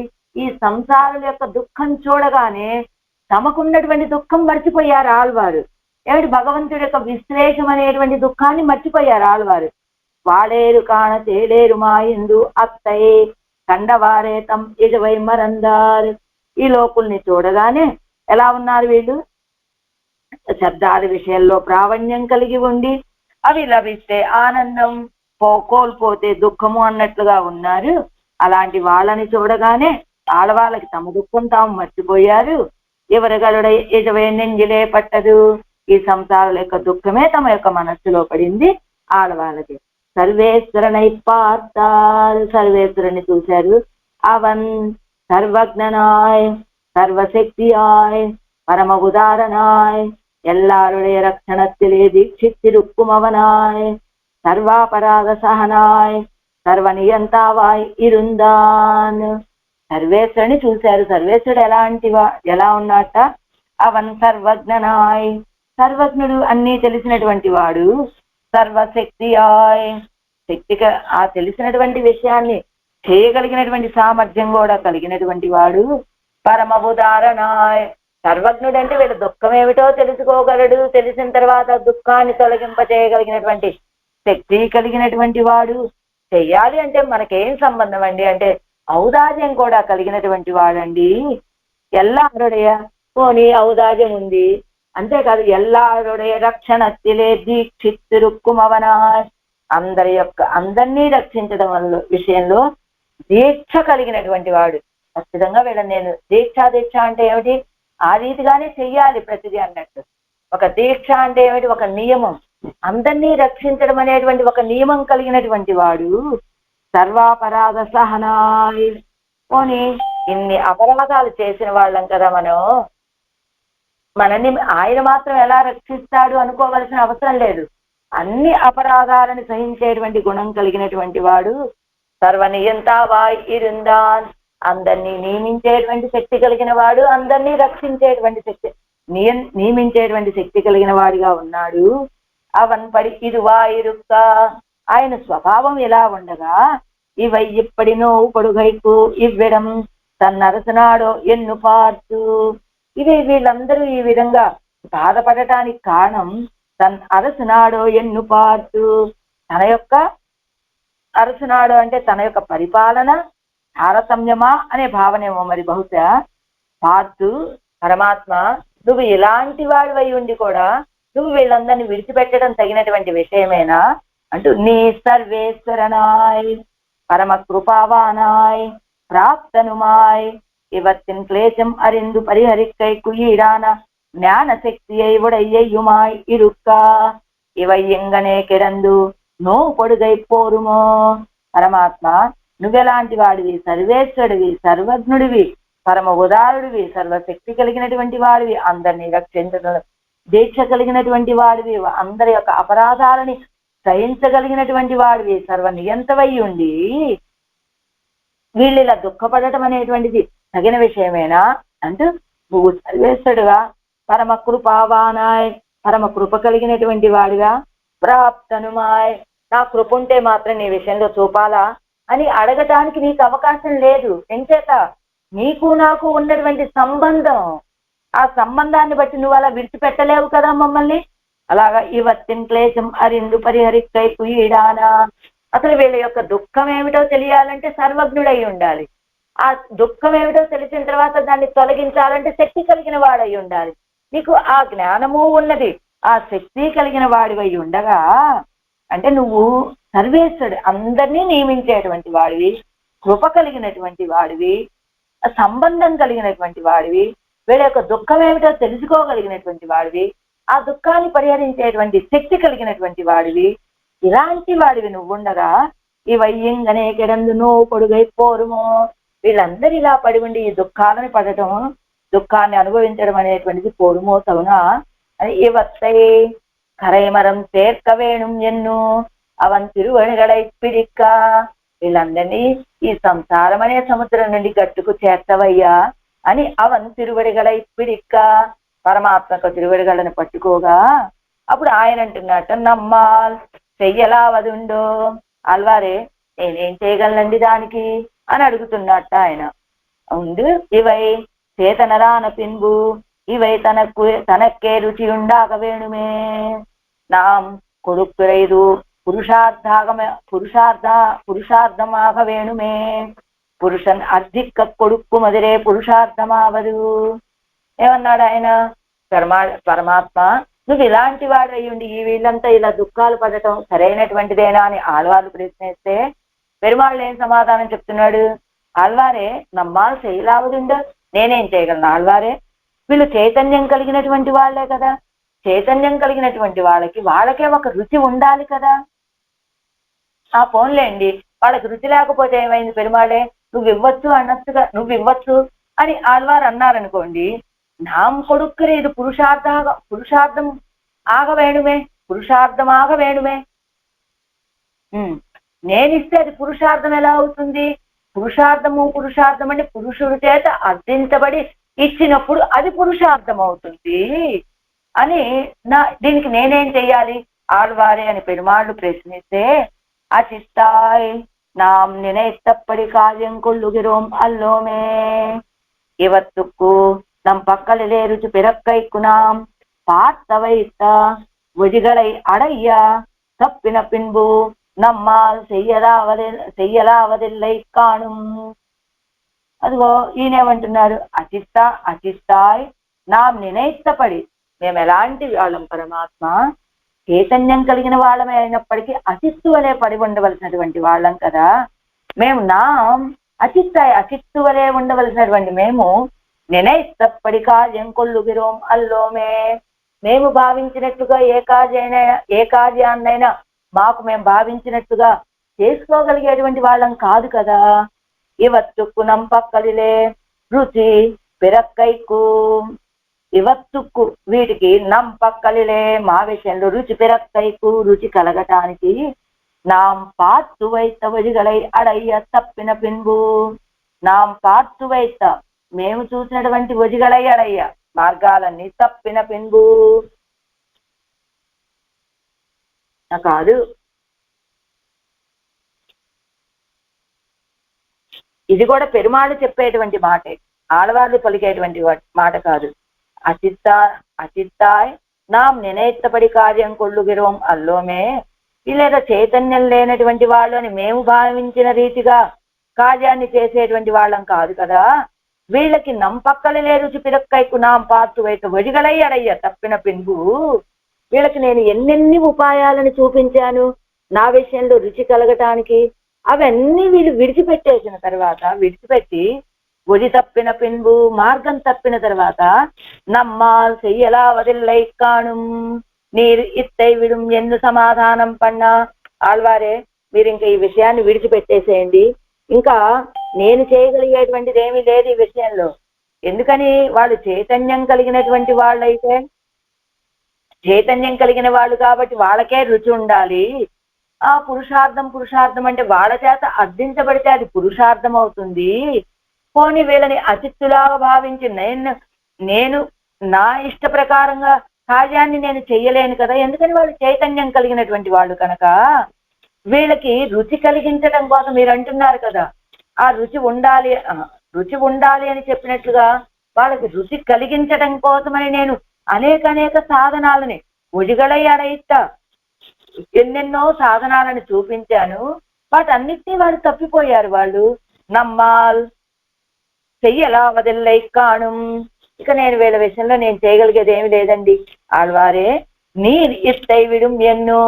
Speaker 1: ఈ సంసారుల యొక్క దుఃఖం చూడగానే తమకున్నటువంటి దుఃఖం మర్చిపోయారు ఆళ్వారు. ఏమిటి, భగవంతుడి యొక్క విశ్లేషం అనేటువంటి దుఃఖాన్ని మర్చిపోయారు ఆళ్వారు. వాడేరు కాణ తేలేరు మా ఇందు అత్తై కండవారే తమ్ ఇరవై మరందారు. ఈ లోకుల్ని చూడగానే ఎలా ఉన్నారు వీళ్ళు, శబ్దాల విషయంలో ప్రావణ్యం కలిగి ఉండి అవి లభిస్తే ఆనందం, కోల్పోతే దుఃఖము అన్నట్లుగా ఉన్నారు. అలాంటి వాళ్ళని చూడగానే ఆడవాళ్ళకి తమ దుఃఖం తాము మర్చిపోయారు. ఎవరిగలుడ ఎటువే నెంజిలే పట్టదు. ఈ సంసారాల యొక్క దుఃఖమే తమ యొక్క మనస్సులో పడింది ఆడవాళ్ళకి. సర్వేశ్వరనై పార్తారు, సర్వేశ్వరుని చూశారు. అవన్ సర్వజ్ఞనాయ్ சர்வசக்தியாய் பரம உதாரனாய் எல்லாருடைய ரட்சணத்திலே தீட்சித்திருக்கும் அவனாய் సర్వాపరాధ సహనాయ్ సర్వనియంతావాయ్ ఇరుందాన్. సర్వేశ్వరుని చూశారు. సర్వేశ్వరుడు ఎలా ఉన్నట్ట? అవన్ సర్వజ్ఞనాయ్, సర్వజ్ఞుడు, అన్నీ తెలిసినటువంటి వాడు. సర్వశక్తియాయ్, శక్తిగా ఆ తెలిసినటువంటి విషయాన్ని చేయగలిగినటువంటి సామర్థ్యం కూడా కలిగినటువంటి వాడు. పరమ ఉదారణాయ్, సర్వజ్ఞుడు అంటే వీళ్ళ దుఃఖం ఏమిటో తెలుసుకోగలడు. తెలిసిన తర్వాత దుఃఖాన్ని తొలగింపజేయగలిగినటువంటి శక్తి కలిగినటువంటి వాడు. చెయ్యాలి అంటే మనకేం సంబంధం అండి అంటే ఔదార్యం కూడా కలిగినటువంటి వాడండి. ఎల్లారుடைய పోనీ ఔదార్యం ఉంది అంతేకాదు, ఎల్లారుடைய రక్షణత్తిలే దీక్షిత్తిరుక్కుం అవనాయ్, అందరినీ రక్షించడం వల్ల విషయంలో దీక్ష కలిగినటువంటి వాడు. ఖచ్చితంగా వీళ్ళని నేను దీక్ష అంటే ఏమిటి? ఆ రీతిగానే చెయ్యాలి ప్రతిదీ అన్నట్టు. ఒక దీక్ష అంటే ఏమిటి? ఒక నియమం. అందరినీ రక్షించడం అనేటువంటి ఒక నియమం కలిగినటువంటి వాడు. సర్వాపరాధ సహనాయ్, పోనీ ఇన్ని అపరాధాలు చేసిన వాళ్ళం కదా మనని ఆయన మాత్రం ఎలా రక్షిస్తాడు అనుకోవలసిన అవసరం లేదు. అన్ని అపరాధాలను సహించేటువంటి గుణం కలిగినటువంటి వాడు. సర్వనియంతావాయ్ ఇరుందాన్, అందరినీ నియమించేటువంటి శక్తి కలిగిన వాడు. అందరినీ రక్షించేటువంటి శక్తి నియమించేటువంటి శక్తి కలిగిన వాడిగా ఉన్నాడు. అవన్ పడి ఇరువా ఇరుక్క, ఆయన స్వభావం ఎలా ఉండగా ఇవై ఇప్పడినో పొడుగైకు ఇవ్వడం తన్నరసనాడో ఎన్ను పార్తు. ఇవి వీళ్ళందరూ ఈ విధంగా బాధపడటానికి కారణం తన్ అరసునాడో ఎన్ను పార్తు, తన యొక్క అరసునాడో అంటే తన యొక్క పరిపాలన తారతమ్యమా అనే భావనేమో మరి బహుశా. పార్తు పరమాత్మ, నువ్వు ఇలాంటి వాడివై ఉండి కూడా నువ్వు వీళ్ళందరినీ విడిచిపెట్టడం తగినటువంటి విషయమేనా అంటూ నీ సర్వేశ్వరనాయ్ పరమ కృపావానాయ్ ప్రాప్తనుమాయ్ ఇవత్తిన్ క్లేశం అరిందు పరిహరిక్కై కుయీడాన జ్ఞాన శక్తియై ఉడయ్యుమాయ్ ఇరుక్క ఇవై ఎంగనే కిడందు నో పొడుగై పోరుమో. పరమాత్మ, నువ్వెలాంటి వాడివి? సర్వేశ్వరుడివి, సర్వజ్ఞుడివి, పరమ ఉదారుడివి, సర్వశక్తి కలిగినటువంటి వాడివి, అందరినీ రక్షించడం దీక్ష కలిగినటువంటి వాడివి, అందరి యొక్క అపరాధాలని సహించగలిగినటువంటి వాడివి, సర్వనియంతవై ఉండి వీళ్ళు ఇలా దుఃఖపడటం అనేటువంటిది తగిన విషయమేనా అంటూ నువ్వు సర్వేశ్వరుడుగా పరమ కృపావానాయ్, పరమ కృప కలిగినటువంటి వాడిగా ప్రాప్తనుమాయ్, నా కృప ఉంటే మాత్రం నీ విషయంలో చూపాలా అని అడగటానికి నీకు అవకాశం లేదు. ఎంచేత నీకు నాకు ఉన్నటువంటి సంబంధం, ఆ సంబంధాన్ని బట్టి నువ్వు అలా విడిచిపెట్టలేవు కదా మమ్మల్ని. అలాగా ఇవత్తిన్ క్లేశం అరిందు పరిహరిక్కై కుయీడానా, అసలు వీళ్ళ యొక్క దుఃఖం ఏమిటో తెలియాలంటే సర్వజ్ఞుడై ఉండాలి. ఆ దుఃఖం ఏమిటో తెలిసిన తర్వాత దాన్ని తొలగించాలంటే శక్తి కలిగిన వాడై ఉండాలి. నీకు ఆ జ్ఞానము ఉన్నది, ఆ శక్తి కలిగిన వాడివై ఉండగా అంటే నువ్వు సర్వేశ్వరుడు, అందరినీ నియమించేటువంటి వాడివి, కృప కలిగినటువంటి వాడివి, సంబంధం కలిగినటువంటి వాడివి, వీళ్ళ యొక్క దుఃఖం ఏమిటో తెలుసుకోగలిగినటువంటి వాడివి, ఆ దుఃఖాన్ని పరిహరించేటువంటి శక్తి కలిగినటువంటి వాడివి. ఇలాంటి వాడివి నువ్వుండగా ఈ వయ్యంగనే కెడందునో పొడుగై పోరుమో, వీళ్ళందరూ ఇలా పడి ఉండి ఈ దుఃఖాలను పడటం, దుఃఖాన్ని అనుభవించడం అనేటువంటిది పోరుమో తగునా అని ఇవత్తై కరైమరం சேர்க்க வேணும் ఎన్ను అవన్ తిరువణిగడై పిడిక్క, వీళ్ళందరినీ ఈ సంసారం అనే సముద్రం నుండి గట్టుకు చేర్చవయ్యా అని అవన్ తిరువడిగడై పిడిక్క, పరమాత్మక తిరువడిగడను పట్టుకోగా అప్పుడు ఆయన అంటున్నట్ట నమ్మాల్ చెయ్యలా వదుండో, ఆల్వారే నేనేం చేయగలనండి దానికి అని అడుగుతున్నట్ట ఆయన. ఉండు ఇవై చేతనరాన పిన్బు ఇవై తనక్కే రుచి ఉండాక వేణుమే நாம் கொடுக்குறைது పురుషార్థమాగ వేణుమే పురుషన్ అర్ధిక్క కొడుకు మదిరే పురుషార్థమావదు. ఏమన్నాడు ఆయన? పరమాత్మ, నువ్వు ఇలాంటి వాడు అయ్యుండి ఈ వీళ్ళంతా ఇలా దుఃఖాలు పడటం సరైనటువంటిదేనా అని ఆళ్వార్లు ప్రశ్నిస్తే పెరుమాళ్ళు ఏం సమాధానం చెప్తున్నాడు? ఆళ్వారే నమ్మాలు చేయలావదుండో, నేనేం చేయగలను ఆళ్వారే? వీళ్ళు చైతన్యం కలిగినటువంటి వాళ్లే కదా, చైతన్యం కలిగినటువంటి వాళ్ళకే ఒక రుచి ఉండాలి కదా. ఆ పోన్లేండి, వాళ్ళకి రుచి లేకపోతే ఏమైంది? పెరుమాళే నువ్వు ఇవ్వచ్చు అన్నట్టుగా నువ్వు ఇవ్వచ్చు అని ఆళ్వారు అన్నారనుకోండి, నాం కొడుక్కుని ఇది పురుషార్థం ఆగ వేణుమే, పురుషార్థం ఆగ వేణుమే. నేనిస్తే అది పురుషార్థం ఎలా అవుతుంది? పురుషార్థం అంటే పురుషుడి చేత అర్థించబడి ఇచ్చినప్పుడు అది పురుషార్థం అవుతుంది అని దీనికి నేనేం చెయ్యాలి ఆళ్వారే అని పెరుమాళ్ళు ప్రశ్నిస్తే, అచిత్తాయ్ நாம் நினைத்தபடி காரியம் கொள்ளுகிறோம் அல்லோமே, இவத்துக்கு நம் பக்கலிலே ருச்சி பிறக்கைக்கு நாம் பார்த்த வைத்த விதிகளை அடைய தப்பின பின்பு நம்மால் செய்யலாவதில்லை కాణుం. అదిగో ఈయనేమంటున్నారు, అచిత్తాయ్ నాం నినైత్తపడి, మేము ఎలాంటి వాళ్ళం పరమాత్మ చైతన్యం కలిగిన వాళ్ళమే అయినప్పటికీ అచిత్తు వలె పడి ఉండవలసినటువంటి వాళ్ళం కదా. మేము అచిత్తు వలె ఉండవలసినటువంటి మేము నినైత్తపడి కార్యం కొల్లుగిరోం అల్లోమే, మేము భావించినట్టుగా ఏ కార్యాన్నైనా మేము భావించినట్టుగా చేసుకోగలిగేటువంటి వాళ్ళం కాదు కదా. ఇవత్తుక్కు నంపక్కలిలే రుచి పిరక్కైకు, ఇవత్తుక్కు వీటికి నంపక్కలిలే మా విషయంలో రుచి పిరక్కైకు రుచి కలగటానికి నాం పాత్తు వైత వదిగలై అడయ్య తప్పిన పిన్బు, నాం పాత్తు వైత మేము చూసినటువంటి వదిగలై అడయ్య మార్గాలన్నీ తప్పిన పిన్బు కాదు. ఇది కూడా పెరుమాళ్ళు చెప్పేటువంటి మాటే, ఆడవాళ్ళు పలికేటువంటి మాట కాదు. అచిత్తాయ్ నాం నినైత్తపడి కార్యం కొల్లుగిరోం అల్లోమే, లేదా చైతన్యం లేనటువంటి వాళ్ళు అని మేము భావించిన రీతిగా కార్యాన్ని చేసేటువంటి వాళ్ళం కాదు కదా. వీళ్ళకి నంపక్కలే రుచి పిరక్కైకు నాం పాత్తు వైత వడిగలై అడయ్య తప్పిన పిన్బు, వీళ్ళకి నేను ఎన్నెన్ని ఉపాయాలను చూపించాను నా విషయంలో రుచి కలగటానికి, అవన్నీ వీళ్ళు విడిచిపెట్టి ఒడి తప్పిన పిన్బు మార్గం తప్పిన తర్వాత నమ్మాల్ చెయ్యలావదిల్లై కాణుం, నీరు ఇత్తై విడుం ఎందు సమాధానం పన్నా. ఆళ్వారే మీరు ఇంకా ఈ విషయాన్ని విడిచిపెట్టేసేయండి, ఇంకా నేను చేయగలిగేటువంటిది ఏమీ లేదు ఈ విషయంలో. ఎందుకని వాళ్ళు చైతన్యం కలిగినటువంటి వాళ్ళైతే, చైతన్యం కలిగిన వాళ్ళు కాబట్టి వాళ్ళకే రుచి ఉండాలి. ఆ పురుషార్థం అంటే వాళ్ళ చేత అర్థించబడితే అది పురుషార్థం అవుతుంది. పోని వీళ్ళని అచిత్తులాగా భావించి నేను నా ఇష్ట ప్రకారంగా కార్యాన్ని నేను చెయ్యలేను కదా. ఎందుకని వాళ్ళు చైతన్యం కలిగినటువంటి వాళ్ళు కనుక వీళ్ళకి రుచి కలిగించడం కోసం మీరు అంటున్నారు కదా, ఆ రుచి ఉండాలి అని చెప్పినట్లుగా వాళ్ళకి రుచి కలిగించడం కోసమని నేను అనేక సాధనాలని ఒడిగలై అడయిస్తా ఎన్నెన్నో సాధనాలను చూపించాను, వాటన్నిటినీ వాళ్ళు తప్పిపోయారు. వాళ్ళు నమ్మాల్ చెయ్యలావదిల్లై కాణుం, ఇక నేను వీళ్ళ విషయంలో నేను చేయగలిగేది ఏమి లేదండి ఆళ్వారే, నీరు ఇత్తై విడుం ఎన్నో,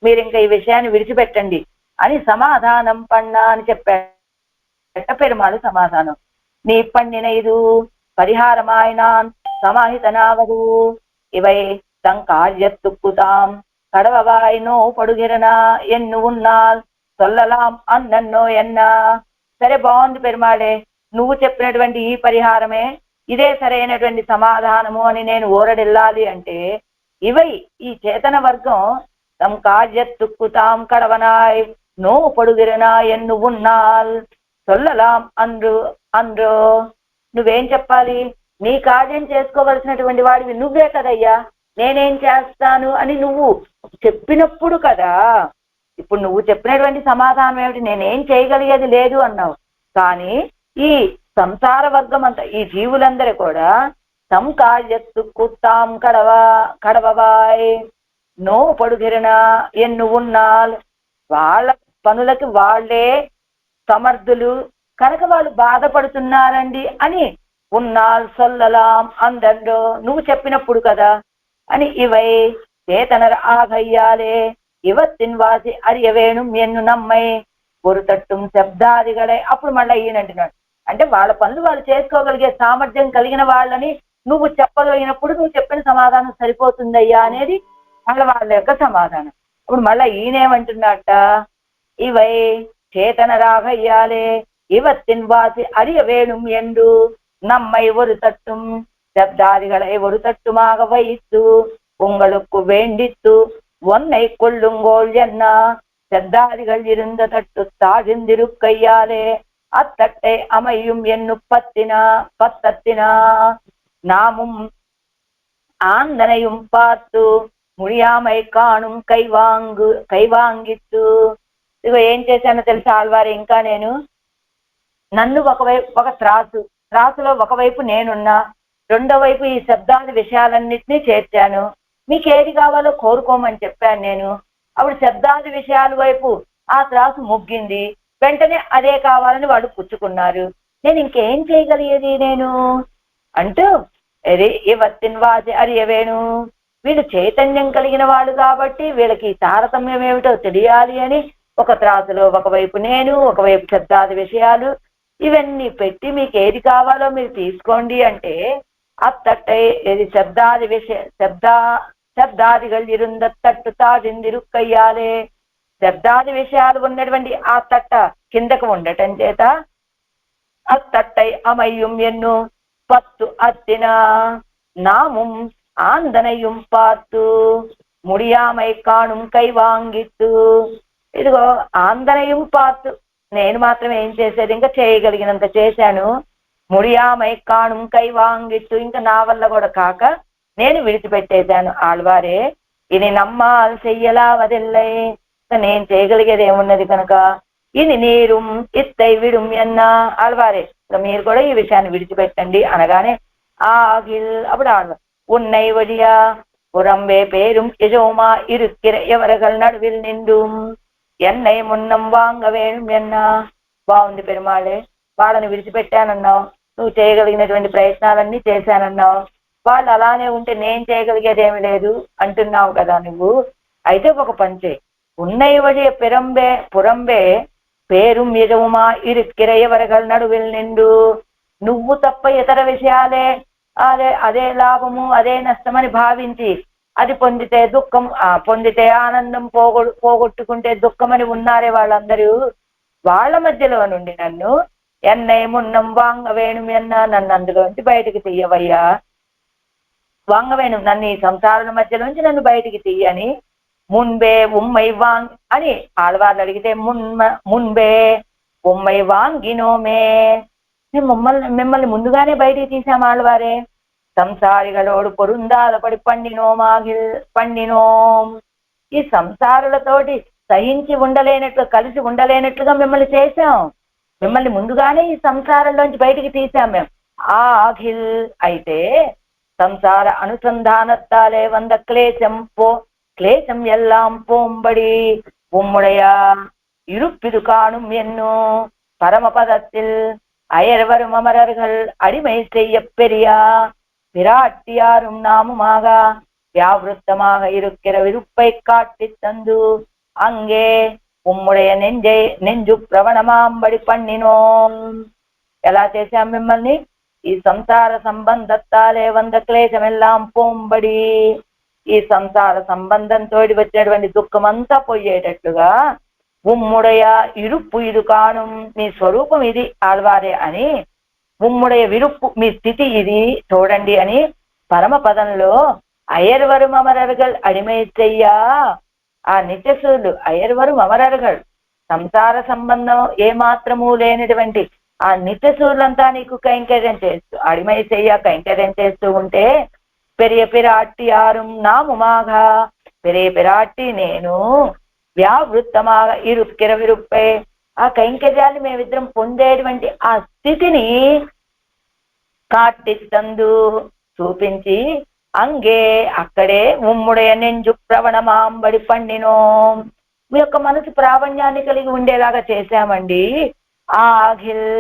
Speaker 1: మీరు ఇంకా ఈ విషయాన్ని విడిచిపెట్టండి అని సమాధానం పన్నా అని చెప్పాట పెరుమాళు సమాధానం. నీ పండిన ఇది పరిహారమాయనాన్ సమాహితనావదు ఇవై తం కార్యత్తుక్కుతాం కడవవాయినో పడుగిరనా ఎన్ను ఉన్నాల్ సొల్లలాం అందన్నో ఎన్నా. సరే బాగుంది పెరుమాళే, నువ్వు చెప్పినటువంటి ఈ పరిహారమే ఇదే సరైనటువంటి సమాధానము అని నేను ఓరడిల్లాలి అంటే, ఇవై ఈ చేతన వర్గం తమ కార్యత్తుక్కుతాం కడవనాయ్ నో పొడుగిరనా ఎన్ను ఉన్నాల్ సొల్లలాం అండ్రో. నువ్వేం చెప్పాలి? నీ కార్యం చేసుకోవలసినటువంటి వాడివి నువ్వే కదయ్యా, నేనేం చేస్తాను అని నువ్వు చెప్పినప్పుడు కదా. ఇప్పుడు నువ్వు చెప్పినటువంటి సమాధానం ఏమిటి? నేనేం చేయగలిగేది లేదు అన్నావు. కానీ ఈ సంసార వర్గం అంతా ఈ జీవులందరూ కూడా తం కార్యత్తుక్కుతాం కడవవాయ్ నో పొడుగిరనా ఎన్ను ఉన్నాల్, వాళ్ళ పనులకి వాళ్లే సమర్థులు కనుక వాళ్ళు బాధపడుతున్నారండి అని ఉన్నాల్ సొల్లలాం అందరూ నువ్వు చెప్పినప్పుడు కదా. అని ఇవై చేతనర ఆగయ్యాలే ఇవత్తిన్ వాసి అరియవేణు ఎన్ను నమ్మై పొరుతట్టుం శబ్దాదిగలై. అప్పుడు మళ్ళీ ఈయనంటున్నాడు, అంటే వాళ్ళ పనులు వాళ్ళు చేసుకోగలిగే సామర్థ్యం కలిగిన వాళ్ళని నువ్వు చెప్పగలిగినప్పుడు నువ్వు చెప్పిన సమాధానం సరిపోతుందయ్యా అనేది వాళ్ళ యొక్క సమాధానం. ఇప్పుడు మళ్ళా ఈయనేమంటున్నట్ట, ఇవై చేతన రాగయ్యాలే இவத்தின் வாசி அறிய வேணும் என்று நம்மை ஒரு தட்டும் சப்தாதிகளை ஒரு தட்டுமாக வைத்து உங்களுக்கு வேண்டித்து ஒன்னை கொள்ளுங்கோள் என்ன சப்தாதிகள் இருந்த தட்டு தாழ்ந்திருக்கையாலே அத்தட்டை அமையும் என்னு பத்தத்தினா நாமும் ஆந்தனையும் பார்த்து ముడియామై కాణుం కైవాంగిత్తు. ఇగో ఏం చేశానో తెలుసా ఆళ్వారు, ఇంకా నేను నన్ను ఒక త్రాసులో ఒకవైపు నేనున్నా, రెండో వైపు ఈ శబ్దాది విషయాలన్నింటినీ చేర్చాను. మీకు ఏది కావాలో కోరుకోమని చెప్పాను నేను. అప్పుడు శబ్దాది విషయాల వైపు ఆ త్రాసు మొగ్గింది, వెంటనే అదే కావాలని వాళ్ళు పుచ్చుకున్నారు. నేను ఇంకేం చేయగలిగేది నేను అంటూ ఇవత్తిన్ వాసి అరియవేణు, వీళ్ళు చైతన్యం కలిగిన వాళ్ళు కాబట్టి వీళ్ళకి తారతమ్యం ఏమిటో తెలియాలి అని ఒక త్రాసులో ఒకవైపు నేను, ఒకవైపు శబ్దాది విషయాలు ఇవన్నీ పెట్టి మీకు ఏది కావాలో మీరు తీసుకోండి అంటే అత్తట్టై ఏది శబ్దాదిகள் இருந்த తట్టు తాజిందిరుక్కయ్యాలే, శబ్దాది విషయాలు ఉన్నటువంటి ఆ తట్ట కిందకు ఉండటం చేత అత్తట్టై అమయ్యం ఎన్ను పత్తు అత్తిన నాముం ఆందనయం పార్తు ముడియామై కాణుం కైవాంగిత్తు. ఇదిగో ఆందనయం పార్తు, నేను మాత్రం ఏం చేసేది, ఇంకా చేయగలిగినంత చేశాను. ముడియామై కాణుం కైవాంగిత్తు, ఇంకా నా వల్ల కూడా కాక నేను విడిచిపెట్టేశాను. ఆళ్వారే ఇది నమ్మాల్ చెయ్యలా వదిల్లై, నేను చేయగలిగేది ఏమున్నది కనుక ఇది నీరు ఇత్తై విడుం ఎన్న. ఆళ్వారే మీరు కూడా ఈ విషయాన్ని విడిచిపెట్టండి అనగానే ఆగిల్ అప్పుడు ఆళ్వారు ఉన్నై వడియా புறம்பே பேரும் எஜோமா இருக்கிற ఎవరగల్ నడువిల్ నిండుం ఎన్నై మున్నం వాంగ వేణుం ఎన్న. బాగుంది పెరుమాళే, వాళ్ళని విడిచిపెట్టానన్నావు, నువ్వు చేయగలిగినటువంటి ప్రయత్నాలన్నీ చేశానన్నావు, వాళ్ళు అలానే ఉంటే నేను చేయగలిగేది ఏమి లేదు అంటున్నావు కదా నువ్వు. అయితే ఒక పంచే ఉన్నై వడియ పురంబే పేరుం ఎజవుమా ఇరుక్కిర ఎవరగల్ నడువిల్ నిండు, నువ్వు తప్ప ఇతర విషయాలే అదే లాభము అదే నష్టమని భావించి అది పొందితే దుఃఖం, పొందితే ఆనందం, పోగొట్టుకుంటే దుఃఖం అని ఉన్నారే వాళ్ళందరూ. వాళ్ళ మధ్యలో నుండి నన్ను ఎన్నై మున్నం వాంగవేణు ఎన్న, నన్ను అందులోంచి బయటికి తీయవయ్యా. వాంగవేణు, నన్ను ఈ సంసారాల మధ్యలోంచి నన్ను బయటికి తీయని. మున్బే ఉమ్మై వాంగ్ అని ఆడవాళ్ళు అడిగితే మున్బే ఉమ్మై వాంగినోమే, మిమ్మల్ని ముందుగానే బయటికి తీసాం ఆళ్వారే. సంసారిகளோடு పొరుందాలపడి పండినోం, ఈ సంసారులతోటి సహించి ఉండలేనట్లు కలిసి ఉండలేనట్లుగా మిమ్మల్ని చేశాం, మిమ్మల్ని ముందుగానే ఈ సంసారంలోంచి బయటికి తీసాం మేము. ఆ అఖిల్ అయితే సంసార అనుసంధానத்தாலே வந்த கிளேசம் எல்லாம் போம்படி உம்முடைய இருப்பிது காணும் என்னோ பரமபதத்தில் அயர்வரும் அமரர்கள் அடிமை செய்ய பெரியா பிராட்டியாரும் நாமுமாக வியாவிருத்தமாக இருக்கிற விருப்பை காட்டி தந்து அங்கே உம்முடைய நெஞ்சு ప్రవణమాంబడి పండినోం. ఎలా చేశాం మిమ్మల్ని, ఈ సంసార సంబంధత్తాలే వంద క్లేశమెల్లాం పోంబడి, ఈ సంసార సంబంధంతో వచ్చినటువంటి దుఃఖం అంతా పోయేటట్లుగా ఉమ్ముడయ ఇరుప్పు ఇది కాణం, మీ స్వరూపం ఇది ఆళ్వారే అని, ఉమ్ముడయ విరుప్పు మీ స్థితి ఇది చూడండి అని పరమపదంలో అయర్వரும் అమరர்கள் అడిమై చెయ్యా. ఆ నిత్యసూరులు అయర్వரும் అమరர்கள், సంసార సంబంధం ఏమాత్రము లేనటువంటి ఆ నిత్యసూరులంతా నీకు కైంకర్యం చేస్తూ అడిమై చెయ్య కైంకర్యం చేస్తూ ఉంటే పెరియ పిరాట్టి ఆరుం నాముమాగా, పెరియ పిరాట్టి నేను వ్యావృత్తమాగా ఇరుక్కిర విరుప్పే, ఆ కైంకర్యాన్ని మేమిద్దరం పొందేటువంటి ఆ స్థితిని కాట్టిస్తందు చూపించి అంగే అక్కడే ఉమ్ముడయ నెంజు ప్రవణమాంబడి పండినోం, మీ యొక్క మనసు ప్రావణ్యాన్ని కలిగి ఉండేలాగా చేశామండి. ఆగిల్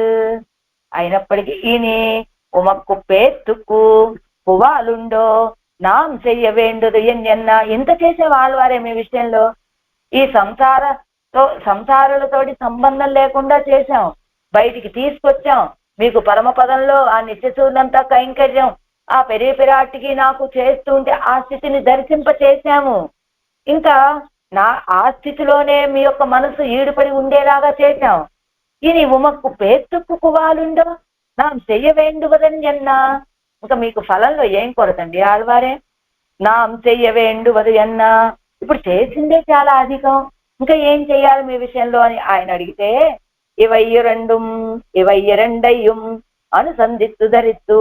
Speaker 1: అయినప్పటికీ ఈని ఉమక్కు పేత్తుకు పువాలుండో నాం చెయ్య వేండుదు ఎన్న ఎంత చేసే వాళ్ళవారే మీ విషయంలో ఈ సంసారాలతోటి సంబంధం లేకుండా చేశాం, బయటికి తీసుకొచ్చాం, మీకు పరమపదంలో ఆ నిత్యసూర్యంతా కైంకర్యం ఆ పెరిపిరాటికి నాకు చేస్తూ ఉంటే ఆ స్థితిని దర్శింప చేశాము. ఇంకా ఆ స్థితిలోనే మీ యొక్క మనసు ఈడుపడి ఉండేలాగా చేశాం. ఇని ఉమక్కు పేర్తుక్కు వాలుండో నాం చెయ్య వేండువదని ఎన్నా ఇంకా మీకు ఫలంలో ఏం కొరతండి ఆళ్వారే. నాం చెయ్య వేండువదు ఎన్నా ఇప్పుడు చేసిందే చాలా అధికం, ఇంకా ఏం చెయ్యాలి మీ విషయంలో అని ఆయన అడిగితే ఇవయ్యరండయ్యం అనుసంధిత్తు ధరిత్తు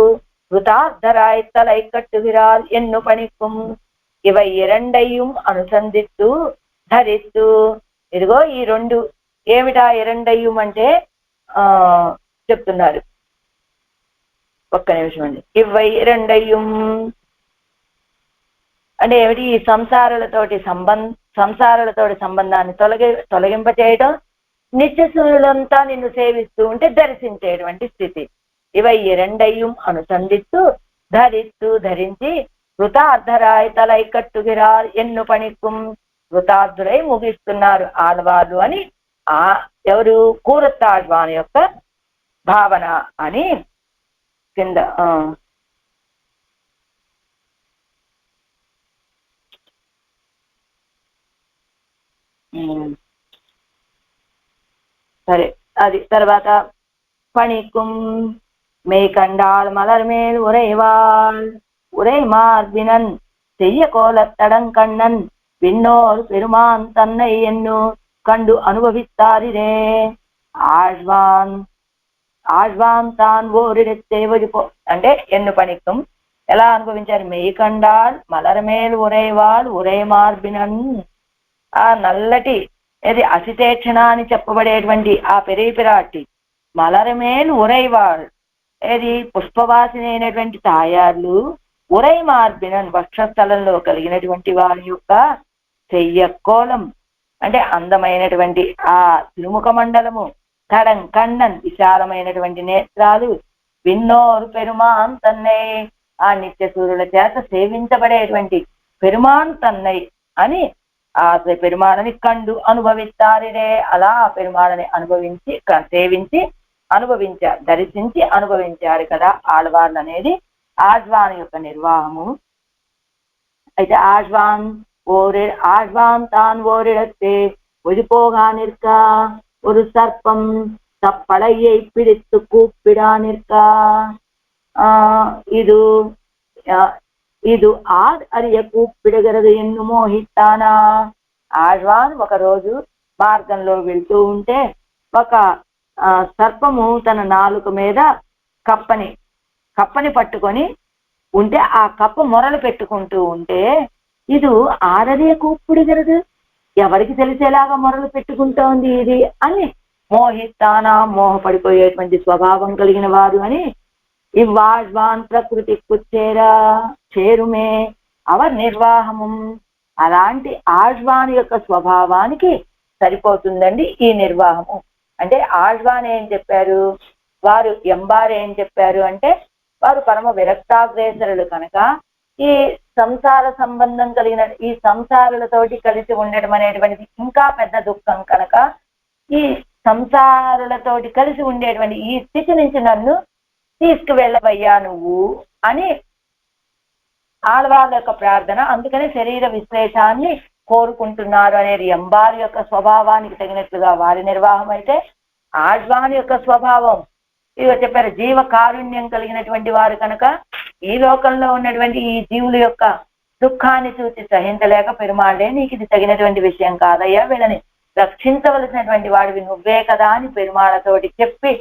Speaker 1: వృతార్థరాయ్ తలై కట్టువిరాల్ ఎన్ను పణిక్కుం ఇవయ్యరండయ్యం అనుసంధిత్తు ధరిత్తు. ఇదిగో ఈ రెండు ఏమిటా ఇరండయ్యం అంటే చెప్తున్నారు, ఒక్క నిమిషం అండి. ఇవయ్యరండయ్యం అంటే ఏమిటి? ఈ సంసారాలతోటి సంబంధాన్ని తొలగింపచేయడం, నిత్యసూరులంతా నిన్ను సేవిస్తూ ఉంటే దర్శించేటువంటి స్థితి. ఇవయ్యరండయ్యం అనుసంధిత్తు ధరిత్తు ధరించి వృతార్థరాయ్ తలై కట్టుగిరార్ ఎన్ను పణిక్కుం వృతార్థులై ముగిస్తున్నారు ఆడవాళ్ళు అని ఎవరు కూరత్తాళ్వాన్ యొక్క భావన అని కింద సరే అది తర్వాత பணிக்கும் மெய்கண்டால் மலர்மேல் உரைவாள் உரைமார்பினன் செய்ய கோலத்தடங்கண்ணன் விண்ணோர் பெருமான் தன்னை என்னு கண்டு அனுபவித்தாரிரே. ఆళ్వాన్ తాన్ ఓరిడెత్తే వదిపో అంటే ఎన్ను పణికం ఎలా అనుభవించారు? మెయ్కండాల్ మలర్మేల్ ఉరైవాళ్ ఉరై మార్బినన్ ఆ నల్లటి ఏది అసితేక్షణ అని చెప్పబడేటువంటి ఆ పెరిపిరాటి మలర్మేల్ ఉరైవాళ్ ఏది పుష్పవాసిని అయినటువంటి తాయార్లు ఉరై మార్బినన్ వక్షస్థలంలో కలిగినటువంటి వారి యొక్క చెయ్యకోలం అంటే అందమైనటువంటి ఆ తిరుముఖ మండలము, తడం కಣ್ಣన్ విశాలమైనటువంటి నేత్రాలు, విన్నోరు పెరుమాన్ తన్నై ఆ నిత్య సూర్యుల చేత సేవించబడేటువంటి పెరుమాన్ తన్నై అని ఆ పెరుమాళని కండు అనుభవిస్తారిరే. అలా ఆ పెరుమాళని అనుభవించి సేవించి అనుభవించారు, దర్శించి అనుభవించారు కదా ఆళ్వార్లు అనేది ఆళ్వాన్ యొక్క నిర్వాహము. అయితే ஆழ்வான் தான் ஓரிடத்தே ஒதுபோகா நிற்கா ஒரு சர்ப்பம் தப்படையை பிடித்து கூப்பிடா நிற்கா ఇది அறிய కూப்பிడుகிறது ఎన్ను మోహితానా. ఆళ్వాన్ ఒక రోజు మార్గంలో వెళ్తూ ఉంటే ఒక సర్పము తన నాలుక మీద కప్పని పట్టుకొని ఉంటే ఆ కప్ప మొరలు పెట్టుకుంటూ ఉంటే ఇది ఆరదే కూப்பிడుகிறது, ఎవరికి తెలిసేలాగా మొరలు పెట్టుకుంటోంది ఇది అని మోహితానా మోహపడిపోయేటువంటి స్వభావం కలిగిన వారు అని ఇవ్వాళ్వాన్ ప్రకృతి చేరుమే అవర్ నిర్వాహము. అలాంటి ఆళ్వాన్ యొక్క స్వభావానికి సరిపోతుందండి ఈ నిర్వాహము. అంటే ఆళ్వాన్ ఏం చెప్పారు, వారు ఎంబారు ఏం చెప్పారు అంటే వారు పరమ విరక్తాగ్రేసరులు కనుక ఈ సంసార సంబంధం కలిగిన ఈ సంసారులతోటి కలిసి ఉండడం అనేటువంటిది ఇంకా పెద్ద దుఃఖం కనుక ఈ సంసారులతోటి కలిసి ఉండేటువంటి ఈ స్థితి నుంచి నన్ను తీసుకువెళ్ళవయ్యా నువ్వు అని ఆళ్వార్ల యొక్క ప్రార్థన. అందుకని శరీర విశ్లేషాన్ని కోరుకుంటున్నారు అనేది ఎంబారు యొక్క స్వభావానికి తగినట్లుగా వారి నిర్వాహం అయితే, ఆళ్వాన్ యొక్క స్వభావం ఇవి చెప్పారు జీవ కారుణ్యం కలిగినటువంటి వారు కనుక ఈ లోకంలో ఉన్నటువంటి ఈ జీవుల యొక్క దుఃఖాన్ని చూసి సహించలేక పెరుమాళ్ళే నీకు ఇది తగినటువంటి విషయం కాదయ్యా, వీళ్ళని రక్షించవలసినటువంటి వాడివి నువ్వే కదా అని పెరుమాళ్ళతోటి చెప్పి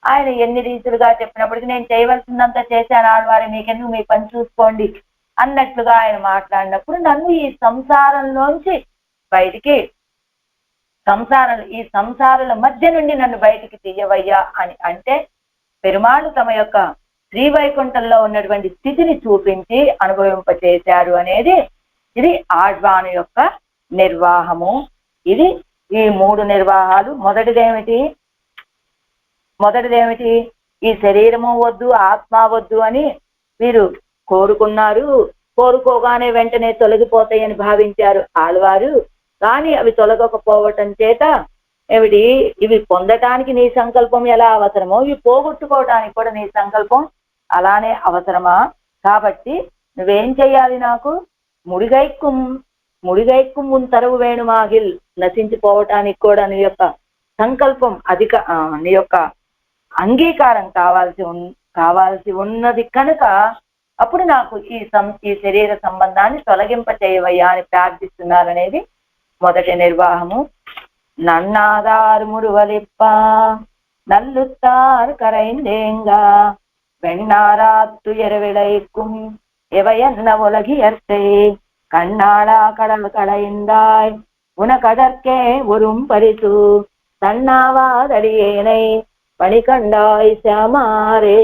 Speaker 1: ఆయన ఎన్ని రీతులుగా చెప్పినప్పటికీ నేను చేయవలసిందంతా చేశాను ఆళ్వారి, మీకెందుకు మీ పని చూసుకోండి అన్నట్లుగా ఆయన మాట్లాడినప్పుడు నన్ను ఈ సంసారంలోంచి బయటికి ఈ సంసారాల మధ్య నుండి నన్ను బయటికి తీయవయ్యా అని అంటే పెరుమాళ్ళు తమ యొక్క శ్రీవైకుంఠంలో ఉన్నటువంటి స్థితిని చూపించి అనుభవింపచేశారు అనేది ఇది ఆళ్వాను యొక్క నిర్వాహము. ఇది ఈ మూడు నిర్వాహాలు. మొదటిదేమిటి ఈ శరీరము వద్దు ఆత్మ వద్దు అని వీరు కోరుకున్నారు, కోరుకోగానే వెంటనే తొలగిపోతాయని భావించారు ఆళ్వారు. కానీ అవి తొలగకపోవటం చేత ఏమిటి, ఇవి పొందటానికి నీ సంకల్పం ఎలా అవసరమో ఇవి పోగొట్టుకోవడానికి కూడా నీ సంకల్పం అలానే అవసరమా? కాబట్టి నువ్వేం చెయ్యాలి, నాకు ముడిగైక్కుం తరవు వేణుమాగిల్, నశించిపోవటానికి కూడా నీ యొక్క సంకల్పం నీ యొక్క అంగీకారం కావాల్సి ఉన్నది కనుక అప్పుడు నాకు ఈ శరీర సంబంధాన్ని తొలగింప చేయవయ్యా అని ప్రార్థిస్తున్నారనేది మొదటి నిర్వాహము. నన్నాదారు మురువలిప్ప నల్లుత్తారు కరైందేంగా వెన్నారాత్తు ఎరవిళైక్కుం எவையன்ன உலகியற்கை கண்ணாளா கடல் களைந்தாய் உனகடற்கே ஒரும் பரிசு తన్నావాదడియేనై పణికండాయి శ్యామారే.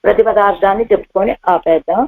Speaker 1: ప్రతిపదార్థాన్ని చెప్పుకొని ఆపేద్దాం.